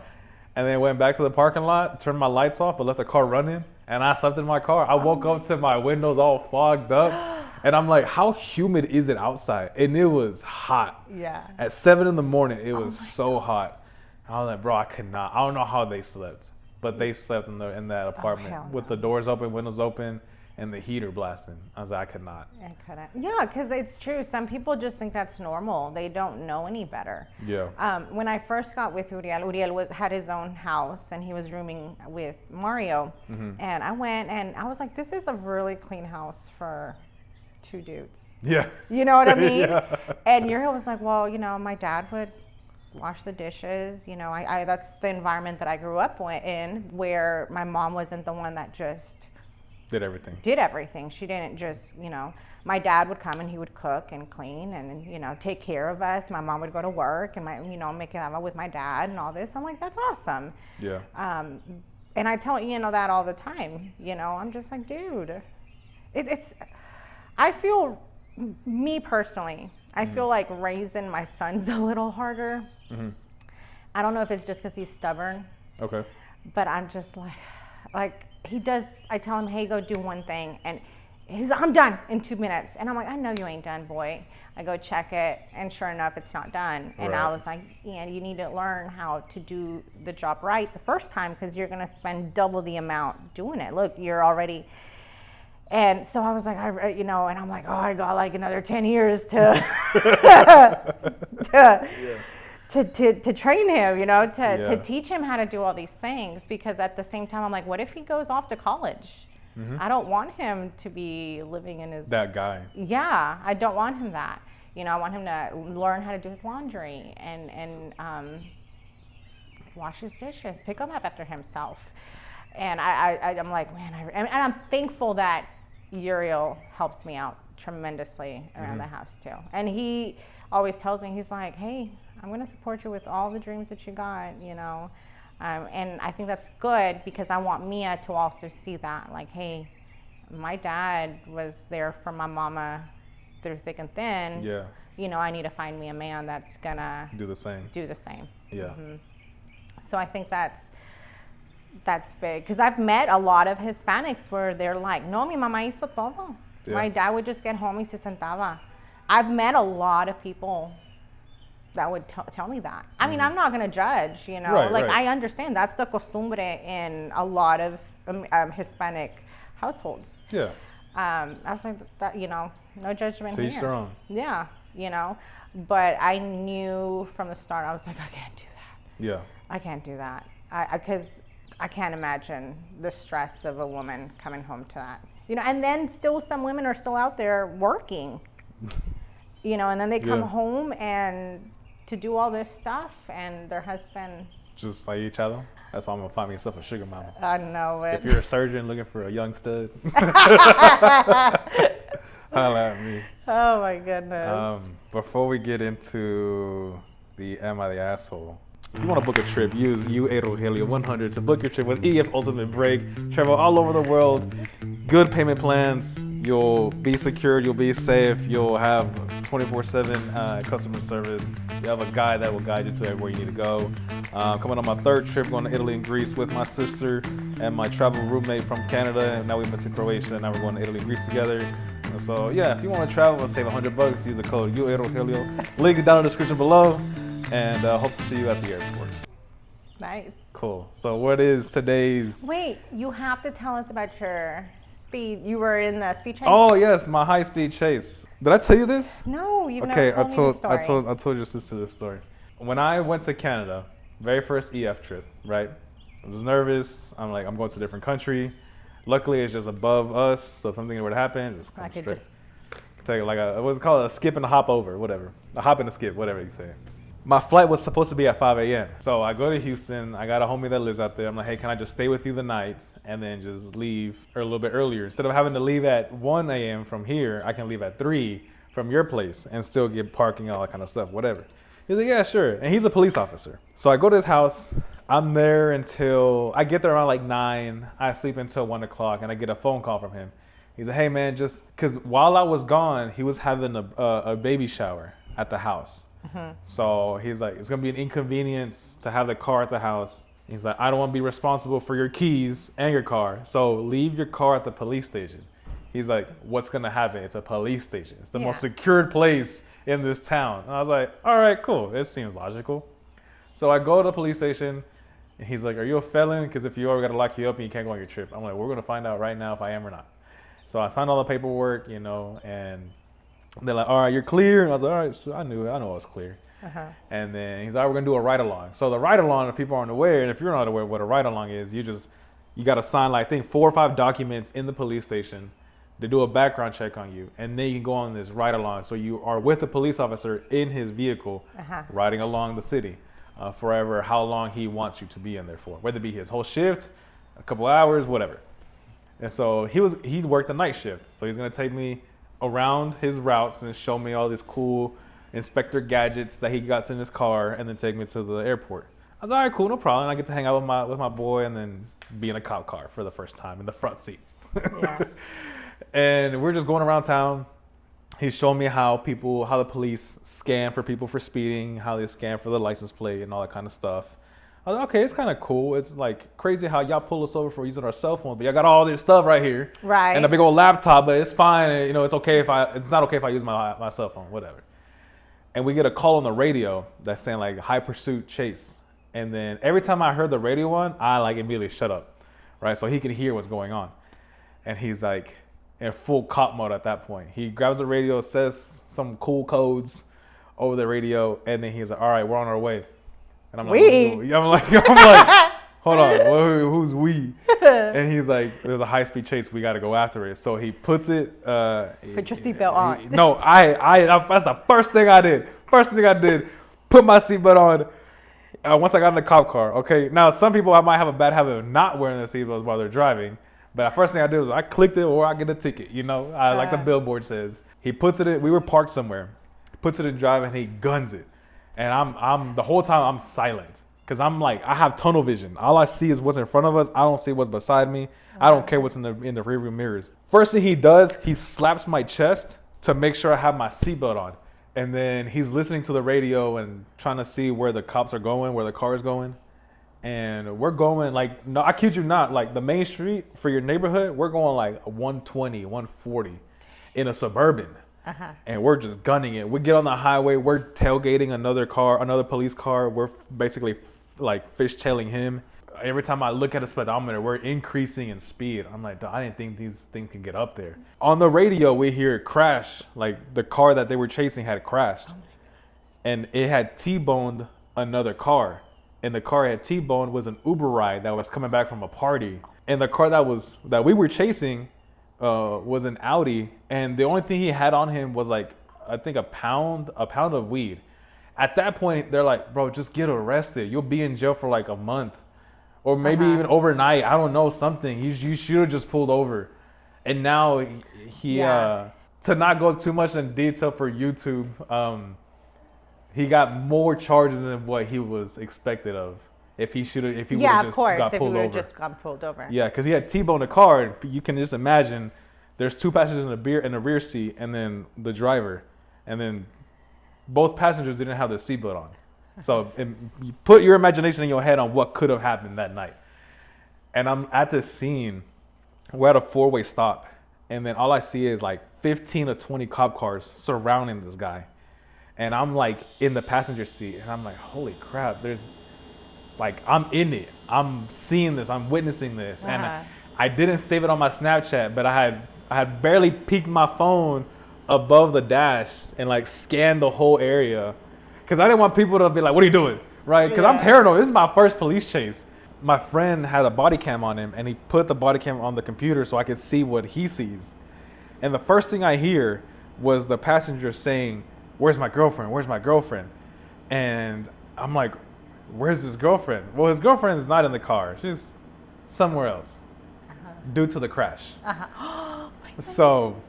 and then went back to the parking lot, turned my lights off, but left the car running, and I slept in my car. I woke up to my windows all fogged up. And I'm like, how humid is it outside? And it was hot. Yeah. At 7 a.m, it was so hot. I was like, bro, I could not. I don't know how they slept, but they slept in that apartment with the doors open, windows open, and the heater blasting. I was like, I could not. I couldn't. Yeah, because it's true. Some people just think that's normal. They don't know any better. Yeah. When I first got with Uriel had his own house, and he was rooming with Mario. And I went, and I was like, this is a really clean house for 2 dudes. Yeah. You know what I mean? Yeah. And Uriel was like, well, you know, my dad would wash the dishes. You know, I that's the environment that I grew up in, where my mom wasn't the one that just did everything. She didn't just, you know, my dad would come and he would cook and clean and, you know, take care of us. My mom would go to work and make it out with my dad and all this. I'm like, that's awesome. Yeah. And I tell Ian that all the time. You know, I'm just like, dude, I feel, me personally, I feel like raising my son's a little harder. I don't know if it's just because he's stubborn. Okay. But I'm just like he does. I tell him, hey, go do one thing, and he's like, I'm done in 2 minutes. And I'm like, I know you ain't done, boy. I go check it, and sure enough, it's not done. And I was like, yeah, you need to learn how to do the job right the first time, because you're gonna spend double the amount doing it. Look, you're already. And so I was like, and I'm like, oh, I got like another 10 years to to train him, you know, to teach him how to do all these things. Because at the same time, I'm like, what if he goes off to college? I don't want him to be living in that guy. Yeah, I don't want him that. You know, I want him to learn how to do his laundry and wash his dishes, pick them up after himself. And I'm like, man, and I'm thankful that Uriel helps me out tremendously around the house too. And he always tells me, he's like, hey, I'm going to support you with all the dreams that you got, you know. And I think that's good, because I want Mia to also see that, like, hey, my dad was there for my mama through thick and thin. Yeah. You know, I need to find me a man that's going to do the same. Yeah. So I think that's big, because I've met a lot of Hispanics where they're like, no, mi mamá hizo todo. Yeah. My dad would just get home y se sentaba. I've met a lot of people that would tell me that. I mean, I'm not going to judge, you know. Right, like, right. I understand that's the costumbre in a lot of Hispanic households. Yeah. I was like, that, you know, no judgment To each here. their own. Yeah, you know. But I knew from the start, I was like, I can't do that. Yeah. I can't do that. Because I can't imagine the stress of a woman coming home to that. You know, and then still some women are still out there working. You know, and then they come home and to do all this stuff, and their husband Just like each other. That's why I'm gonna find myself a sugar mama. I know it. If you're a surgeon looking for a young stud, holla at me. Oh my goodness. Before we get into the Am I the Asshole? If you want to book a trip, use U8 100 to book your trip with EF Ultimate Break. Travel all over the world. Good payment plans. You'll be secured. You'll be safe. You'll have 24/7 customer service. You have a guide that will guide you to everywhere you need to go. Coming on my third trip, going to Italy and Greece with my sister and my travel roommate from Canada. And now we went to Croatia. And now we're going to Italy and Greece together. So yeah, if you want to travel and save $100, use the code U8 Link is down in the description below. And hope to see you at the airport. Nice. Cool. So what is today's... Wait, you have to tell us about your speed. You were in the speed chase? Oh yes, my high-speed chase. Did I tell you this? No, you've Okay, never told me the story. I told your sister this story. When I went to Canada, very first EF trip, right? I was nervous. I'm like, I'm going to a different country. Luckily, it's just above us, so if something were to happen, just come I could straight. just... Take like what's it called, a skip and a hop over, whatever. A hop and a skip, whatever you say. My flight was supposed to be at 5 a.m. So I go to Houston. I got a homie that lives out there. I'm like, hey, can I just stay with you the night and then just leave a little bit earlier? Instead of having to leave at 1 a.m. from here, I can leave at 3 from your place and still get parking, all that kind of stuff, whatever. He's like, yeah, sure. And he's a police officer. So I go to his house. I'm there until, I get there around like 9. I sleep until 1 o'clock and I get a phone call from him. He's like, hey man, just, because while I was gone, he was having a baby shower at the house. So he's like, it's gonna be an inconvenience to have the car at the house. He's like, I don't want to be responsible for your keys and your car, so leave your car at the police station. He's like, what's gonna happen? It's a police station. It's the most secured place in this town. And I was like, all right, cool. It seems logical. So I go to the police station, and he's like, are you a felon? Because if you are, we gotta lock you up and you can't go on your trip. I'm like, we're gonna find out right now if I am or not. So I signed all the paperwork, you know, and they're like, all right, you're clear. And I was like, all right, so I know I was clear. And then he's like, all right, we're gonna do a ride along. So the ride along, if people aren't aware, and if you're not aware what a ride along is, you got to sign like, I think 4 or 5 documents in the police station. They do a background check on you, and then you can go on this ride along. So you are with a police officer in his vehicle, riding along the city, forever, how long he wants you to be in there for, whether it be his whole shift, a couple hours, whatever. And so he worked the night shift, so he's gonna take me around his routes and show me all these cool inspector gadgets that he got in his car, and then take me to the airport. I was like, all right, cool, no problem. I get to hang out with my boy, and then be in a cop car for the first time in the front seat. And we're just going around town. He's showing me how the police scan for people for speeding, how they scan for the license plate and all that kind of stuff. I was like, okay, it's kind of cool. It's like crazy how y'all pull us over for using our cell phone, but y'all got all this stuff right here, right? And a big old laptop, but it's fine. And, you know, it's okay it's not okay if I use my cell phone, whatever. And we get a call on the radio that's saying like high pursuit chase. And then every time I heard the radio one, I like immediately shut up, right? So he can hear what's going on. And he's like in full cop mode at that point. He grabs the radio, says some cool codes over the radio, and then he's like, all right, we're on our way. And I'm like, hold on, who's we? And he's like, there's a high-speed chase, we got to go after it. So he puts it. Put your seatbelt on. No, that's the first thing I did. Put my seatbelt on. Once I got in the cop car. Okay, now some people I might have a bad habit of not wearing their seatbelts while they're driving. But the first thing I did was I clicked it or I get a ticket. You know, like the billboard says. He puts it in. We were parked somewhere. Puts it in drive and he guns it. And I'm the whole time I'm silent because I'm like, I have tunnel vision. All I see is what's in front of us. I don't see what's beside me. I don't care what's in the rearview mirrors. First thing he does, he slaps my chest to make sure I have my seatbelt on. And then he's listening to the radio and trying to see where the cops are going, where the car is going. And we're going like, no, I kid you not, like the main street for your neighborhood, we're going like 120, 140 in a Suburban. and we're just gunning it. We get on the highway, we're tailgating another police car. We're basically like fishtailing him. Every time I look at a speedometer, we're increasing in speed. I'm like, I didn't think these things could get up there. On the radio, we hear crash. Like the car that they were chasing had crashed, and it had T-boned another car. And the car it had T-boned was an Uber ride that was coming back from a party. And the car that we were chasing was an Audi, and the only thing he had on him was like, I think a pound of weed. At that point, they're like, bro, just get arrested. You'll be in jail for like a month. Or maybe even overnight. I don't know, something. You should have just pulled over. And now he to not go too much in detail for YouTube, he got more charges than what he was expected of. If he would have just got pulled over. Yeah, of course, if he would have just got pulled over. Yeah, because he had T-boned a car. You can just imagine there's two passengers in the rear seat and then the driver. And then both passengers didn't have their seatbelt on. So you put your imagination in your head on what could have happened that night. And I'm at this scene. We're at a 4-way stop. And then all I see is like 15 or 20 cop cars surrounding this guy. And I'm like in the passenger seat. And I'm like, holy crap, I'm in it. I'm seeing this. I'm witnessing this. And I didn't save it on my Snapchat, but I had barely peeked my phone above the dash and like scanned the whole area. Because I didn't want people to be like, what are you doing? Right? Because I'm paranoid. This is my first police chase. My friend had a body cam on him, and he put the body cam on the computer so I could see what he sees. And the first thing I hear was the passenger saying, where's my girlfriend? Where's my girlfriend? And I'm like, where's his girlfriend? Well, his girlfriend is not in the car. She's somewhere else due to the crash. So...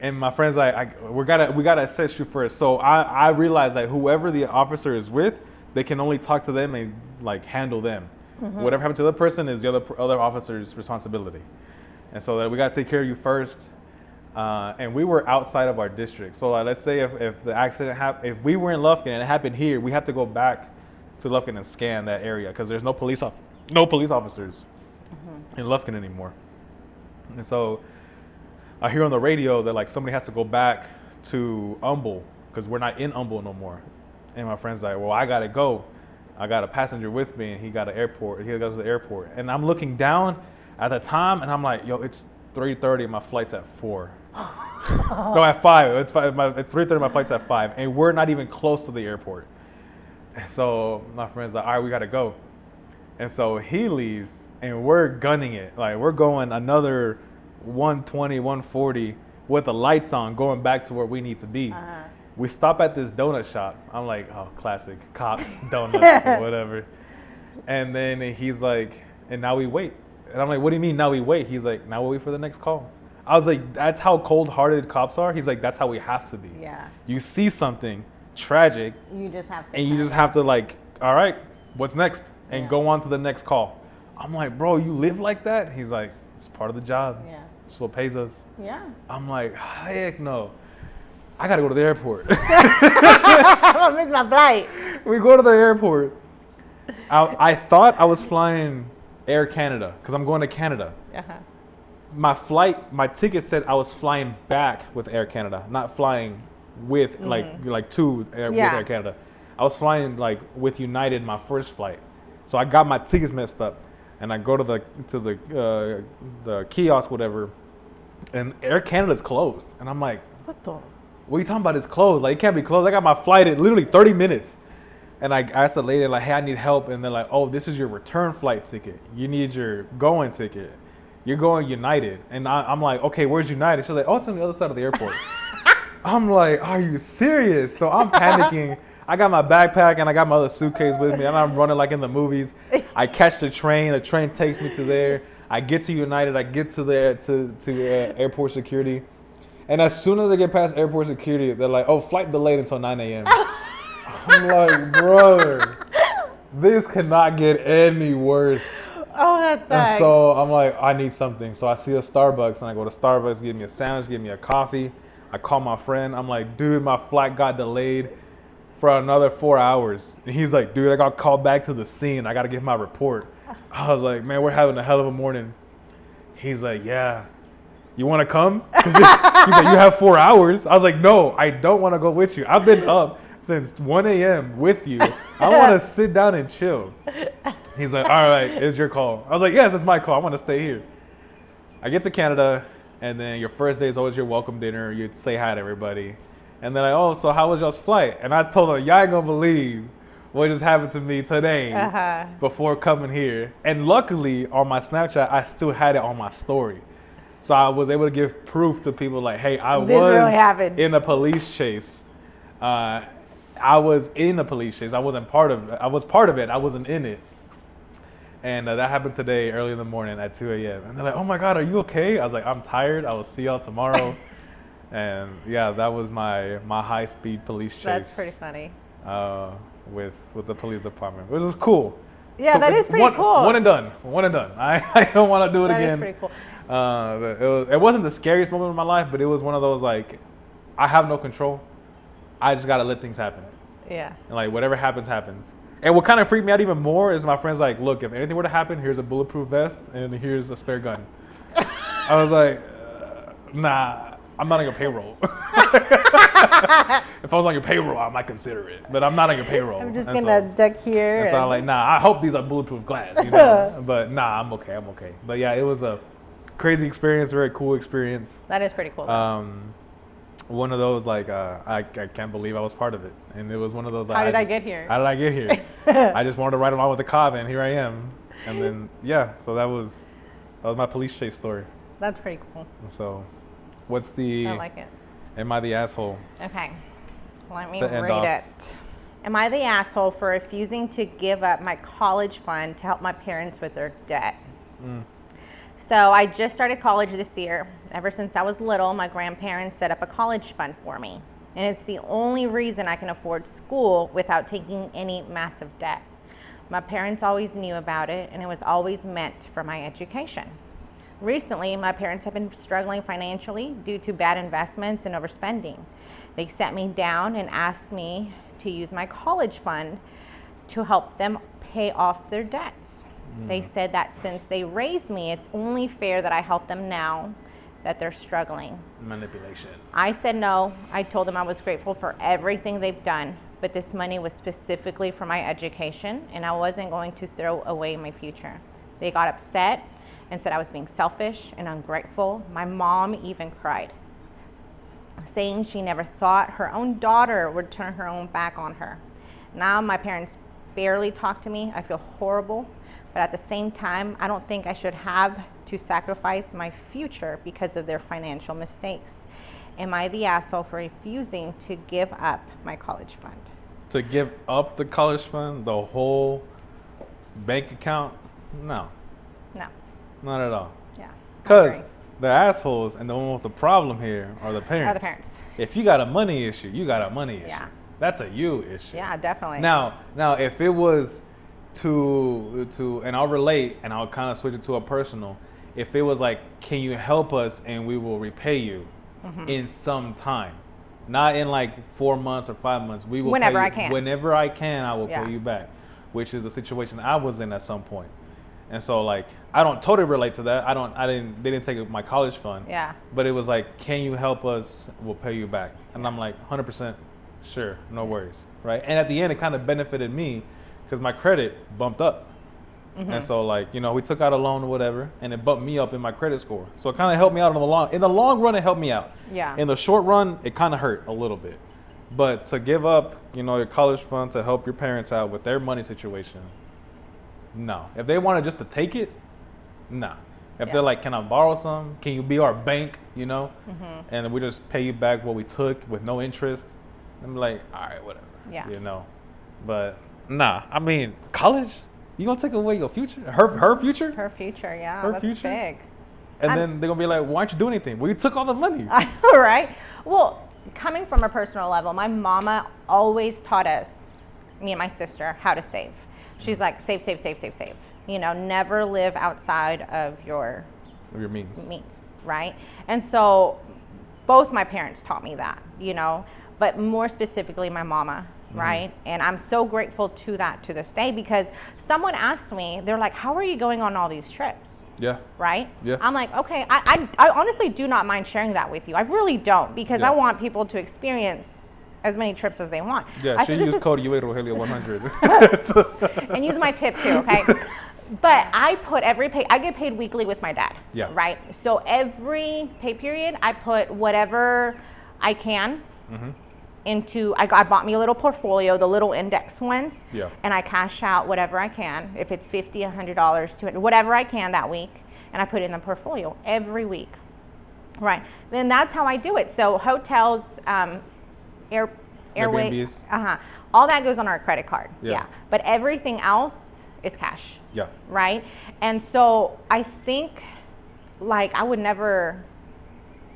And my friend's like, we gotta assess you first. So I realized that whoever the officer is with, they can only talk to them and like handle them. Whatever happened to the other person is the other officer's responsibility. And so that we gotta take care of you first. And we were outside of our district. So let's say if the accident happened, if we were in Lufkin and it happened here, we have to go back to Lufkin and scan that area because there's no police officers in Lufkin anymore. And so I hear on the radio that like somebody has to go back to Humble because we're not in Humble no more. And my friend's like, well, I gotta go. I got a passenger with me and he got an airport. He goes to the airport. And I'm looking down at the time and I'm like, yo, it's 3:30 and my flight's at 4. No, at 5. It's 3:30, my flight's at 5. And we're not even close to the airport. And so my friend's like, all right, we gotta go. And so he leaves and we're gunning it. Like we're going another 120, 140 with the lights on going back to where we need to be. We stop at this donut shop. I'm like, oh, classic. Cops, donuts, or whatever. And then he's like, and now we wait. And I'm like, what do you mean now we wait? He's like, now we'll wait for the next call. I was like, that's how cold-hearted cops are? He's like, that's how we have to be. Yeah. You see something tragic. You just have to. And you just have to like, all right, what's next? And go on to the next call. I'm like, bro, you live like that? He's like, it's part of the job. Yeah. It's what pays us. Yeah. I'm like, heck no. I gotta go to the airport. I'm gonna miss my flight. We go to the airport. I thought I was flying Air Canada because I'm going to Canada. My ticket said I was flying back with Air Canada, not flying with with Air Canada. I was flying like with United my first flight, so I got my tickets messed up. And I go to the kiosk, whatever, and Air Canada's closed. And I'm like, what are you talking about? It's closed. Like, it can't be closed. I got my flight in literally 30 minutes. And I asked the lady, like, hey, I need help. And they're like, oh, this is your return flight ticket. You need your going ticket. You're going United. And I'm like, okay, where's United? She's like, oh, it's on the other side of the airport. I'm like, are you serious? So I'm panicking. I got my backpack and I got my other suitcase with me and I'm running like in the movies. I catch the train takes me to there. I get to United, I get to airport security. And as soon as I get past airport security, they're like, oh, flight delayed until 9 a.m. I'm like, brother, this cannot get any worse. Oh, that sucks. And so I'm like, I need something. So I see a Starbucks and I go to Starbucks, give me a sandwich, give me a coffee. I call my friend. I'm like, dude, my flight got delayed for another 4 hours. And he's like, dude, I got called back to the scene. I got to give my report. I was like, man, we're having a hell of a morning. He's like, yeah. you want to come? He's like, you have 4 hours. I was like, no, I don't want to go with you. I've been up since 1 a.m. with you. I want to sit down and chill. He's like, all right, it's your call. I was like, yes, it's my call. I want to stay here. I get to Canada, and then your first day is always your welcome dinner. You say hi to everybody. And they're like, oh, so how was y'all's flight? And I told them, y'all ain't going to believe what just happened to me today before coming here. And luckily, on my Snapchat, I still had it on my story. So I was able to give proof to people like, hey, I was in a police chase. I was in a police chase. I wasn't part of it. I was part of it. I wasn't in it. And that happened today early in the morning at 2 a.m. And they're like, oh my God, are you okay? I was like, I'm tired. I will see y'all tomorrow. And yeah, that was my high-speed police chase. That's pretty funny. With the police department, which was cool. Yeah, so that is pretty cool. One and done. I don't want to do it again. That is pretty cool. But it wasn't the scariest moment of my life, but it was one of those like, I have no control. I just gotta let things happen. Yeah. And like whatever happens, happens. And what kind of freaked me out even more is my friends like, look, if anything were to happen, here's a bulletproof vest and here's a spare gun. I was like, nah. I'm not on your payroll. If I was on your payroll, I might consider it. But I'm not on your payroll. I'm just gonna duck here. And so I'm like, nah, I hope these are bulletproof glass, you know? But nah, I'm okay. But yeah, it was a crazy experience, very cool experience. That is pretty cool. One of those like, I can't believe I was part of it. And it was one of those like, How did I get here? I just wanted to ride along with the cop, and here I am. And then yeah, so that was my police chase story. That's pretty cool. And so what's the... I like it. Am I the asshole? Okay. Let me read it. Am I the asshole for refusing to give up my college fund to help my parents with their debt? So I just started college this year. Ever since I was little, my grandparents set up a college fund for me. And it's the only reason I can afford school without taking any massive debt. My parents always knew about it, and it was always meant for my education. Recently, my parents have been struggling financially due to bad investments and overspending. They sat me down and asked me to use my college fund to help them pay off their debts. They said that since they raised me, it's only fair that I help them now that they're struggling. Manipulation. I said no. I told them I was grateful for everything they've done, but this money was specifically for my education, and I wasn't going to throw away my future. They got upset and said I was being selfish and ungrateful. My mom even cried, saying she never thought her own daughter would turn her own back on her. Now my parents barely talk to me. I feel horrible, but at the same time, I don't think I should have to sacrifice my future because of their financial mistakes. Am I the asshole for refusing to give up my college fund? To give up the college fund, the whole bank account? No. No. Not at all. Yeah. Because the assholes and the one with the problem here are the parents. If you got a money issue, you got a money issue. Yeah. That's a you issue. Yeah, definitely. Now, if it was to and I'll relate and I'll kind of switch it to a personal. If it was like, can you help us and we will repay you in some time, not in like 4 months or 5 months. We will whenever pay you. I can. Whenever I can, I will pay you back, which is a situation I was in at some point. And so like, I don't totally relate to that. They didn't take my college fund. Yeah. But it was like, can you help us? We'll pay you back. And I'm like, 100% sure, no worries, right? And at the end, it kind of benefited me because my credit bumped up. And so like, we took out a loan or whatever, and it bumped me up in my credit score. So it kind of helped me out in the long run, it helped me out. Yeah. In the short run, it kind of hurt a little bit. But to give up, your college fund to help your parents out with their money situation, no. If they wanted just to take it, no. If they're like, can I borrow some? Can you be our bank, And we just pay you back what we took with no interest. I'm like, all right, whatever. Yeah. But nah, I mean, college? You gonna take away your future? Her future? Her future, yeah. Her that's future? big. And then they're gonna be like, why aren't you doing anything? Well, you took all the money. I know, right? Well, coming from a personal level, my mama always taught us, me and my sister, how to save. She's like, save. Never live outside of your means, right? And so both my parents taught me that, but more specifically my mama. right? And I'm so grateful to that to this day, because someone asked me, they're like, how are you going on all these trips? Yeah. Right? Yeah. I'm like, okay, I honestly do not mind sharing that with you. I really don't, because I want people to experience as many trips as they want. Yeah, she used code UA 100. And use my tip too, okay? But I get paid weekly with my dad. Yeah. Right? So every pay period, I put whatever I can into, I bought me a little portfolio, the little index ones. Yeah. And I cash out whatever I can, if it's $50, $100, $200, whatever I can that week. And I put it in the portfolio every week. Right. Then that's how I do it. So hotels, airway, Airbnbs. all that goes on our credit card. Yeah. But everything else is cash. Yeah. Right? And so I think, like, I would never,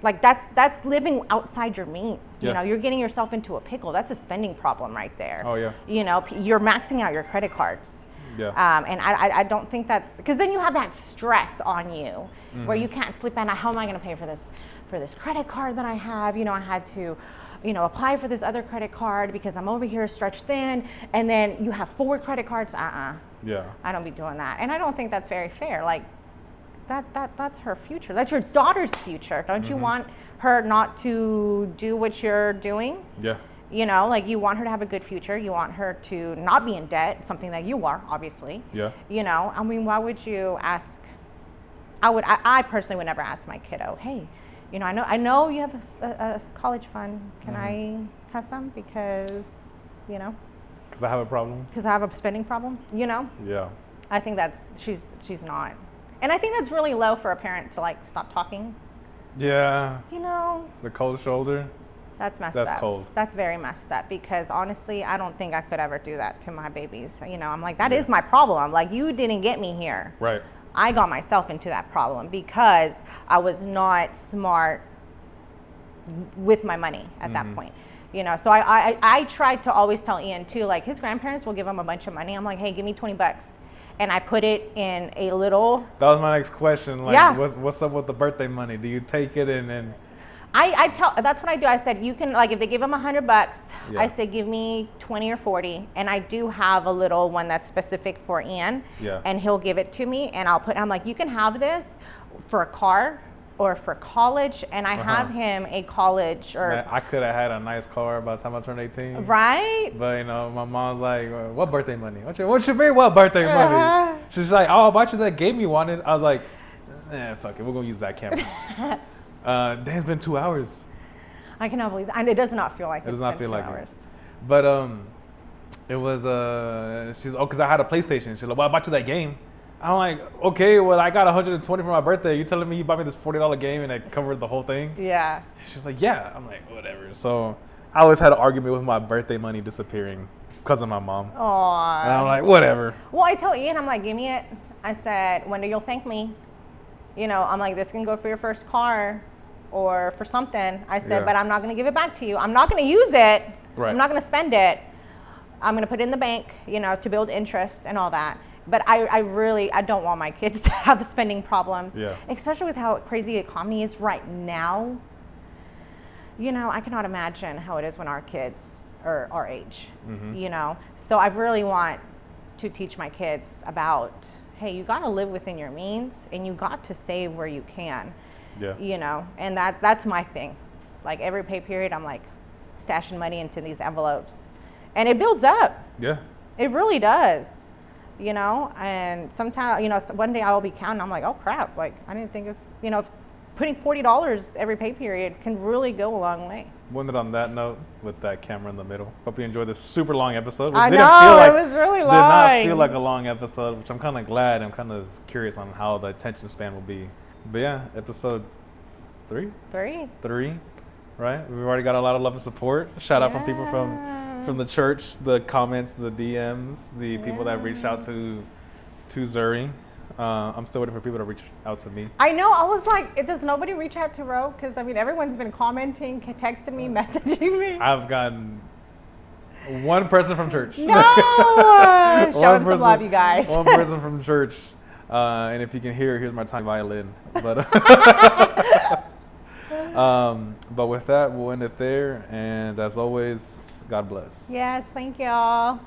like, that's living outside your means. You know, you're getting yourself into a pickle. That's a spending problem right there. Oh, yeah. You know, you're maxing out your credit cards. Yeah. And I don't think that's, because then you have that stress on you where you can't sleep at night. How am I going to pay for this credit card that I have? You know, I had to, you know, apply for this other credit card because I'm over here stretched thin. And then you have 4 credit cards. Yeah. I don't be doing that. And I don't think that's very fair. Like, that's her future. That's your daughter's future. Don't you want her not to do what you're doing? Yeah. You know, like, you want her to have a good future. You want her to not be in debt, something that you are, obviously. Yeah. You know, I mean, why would you ask? I personally would never ask my kiddo, hey, you know, I know you have a college fund. Can I have some? Because, you know. Because I have a problem. Because I have a spending problem, you know? Yeah. I think she's not. And I think that's really low for a parent to, like, stop talking. Yeah. You know? The cold shoulder. That's messed up. That's cold. That's very messed up, because honestly, I don't think I could ever do that to my babies. You know, I'm like, that is my problem. Like, you didn't get me here. Right. I got myself into that problem because I was not smart with my money at that point. You know, so I tried to always tell Ian too, like, his grandparents will give him a bunch of money. I'm like, hey, give me $20. And I put it in a little. That was my next question. Like, what's up with the birthday money? Do you take it and then? That's what I do. I said, you can, like, if they give him $100, I say, give me 20 or 40. And I do have a little one that's specific for Ian. Yeah. And he'll give it to me, and I'm like, you can have this for a car or for college. And I have him a college or. Man, I could have had a nice car by the time I turned 18. Right? But, you know, my mom's like, what birthday money? What you mean, what birthday money? She's like, oh, I bought you that game you wanted. I was like, fuck it, we're going to use that camera. It's been 2 hours. I cannot believe that. And it does not feel like it does not feel 2 like hours. it. But it was because I had a PlayStation. She's like, well, I bought you that game. I'm like, okay, well, I got 120 for my birthday. You telling me you bought me this $40 game and it covered the whole thing? Yeah. She's like, yeah. I'm like, whatever. So I always had an argument with my birthday money disappearing because of my mom. Aww. And I'm like, whatever. Well, I told Ian, I'm like, give me it. I said, when do you'll thank me? You know, I'm like, this can go for your first car or for something. I said, but I'm not going to give it back to you. I'm not going to use it. Right. I'm not going to spend it. I'm going to put it in the bank, you know, to build interest and all that. But I don't want my kids to have spending problems, especially with how crazy the economy is right now. You know, I cannot imagine how it is when our kids are our age, you know. So I really want to teach my kids about, hey, you got to live within your means and you got to save where you can, you know. And that's my thing. Like, every pay period, I'm like stashing money into these envelopes. And it builds up. Yeah. It really does. You know, and sometimes, you know, one day I'll be counting. I'm like, oh crap! Like, I didn't think it's, you know, putting $40 every pay period can really go a long way. Wondered on that note, with that camera in the middle. Hope you enjoyed this super long episode. I know, it was really long. Did not feel like a long episode, which I'm kind of glad. I'm kind of curious on how the attention span will be. But yeah, episode 3, right? We've already got a lot of love and support. Shout out from people from the church, the comments, the DMs, the people that reached out to Zuri. I'm still waiting for people to reach out to me. I know. I was like, does nobody reach out to Ro? Because, I mean, everyone's been commenting, texting me, messaging me. I've gotten one person from church. No! Show him some love, you guys. One person from church. And if you can hear, here's my tiny violin. But but with that, we'll end it there. And as always, God bless. Yes, thank y'all.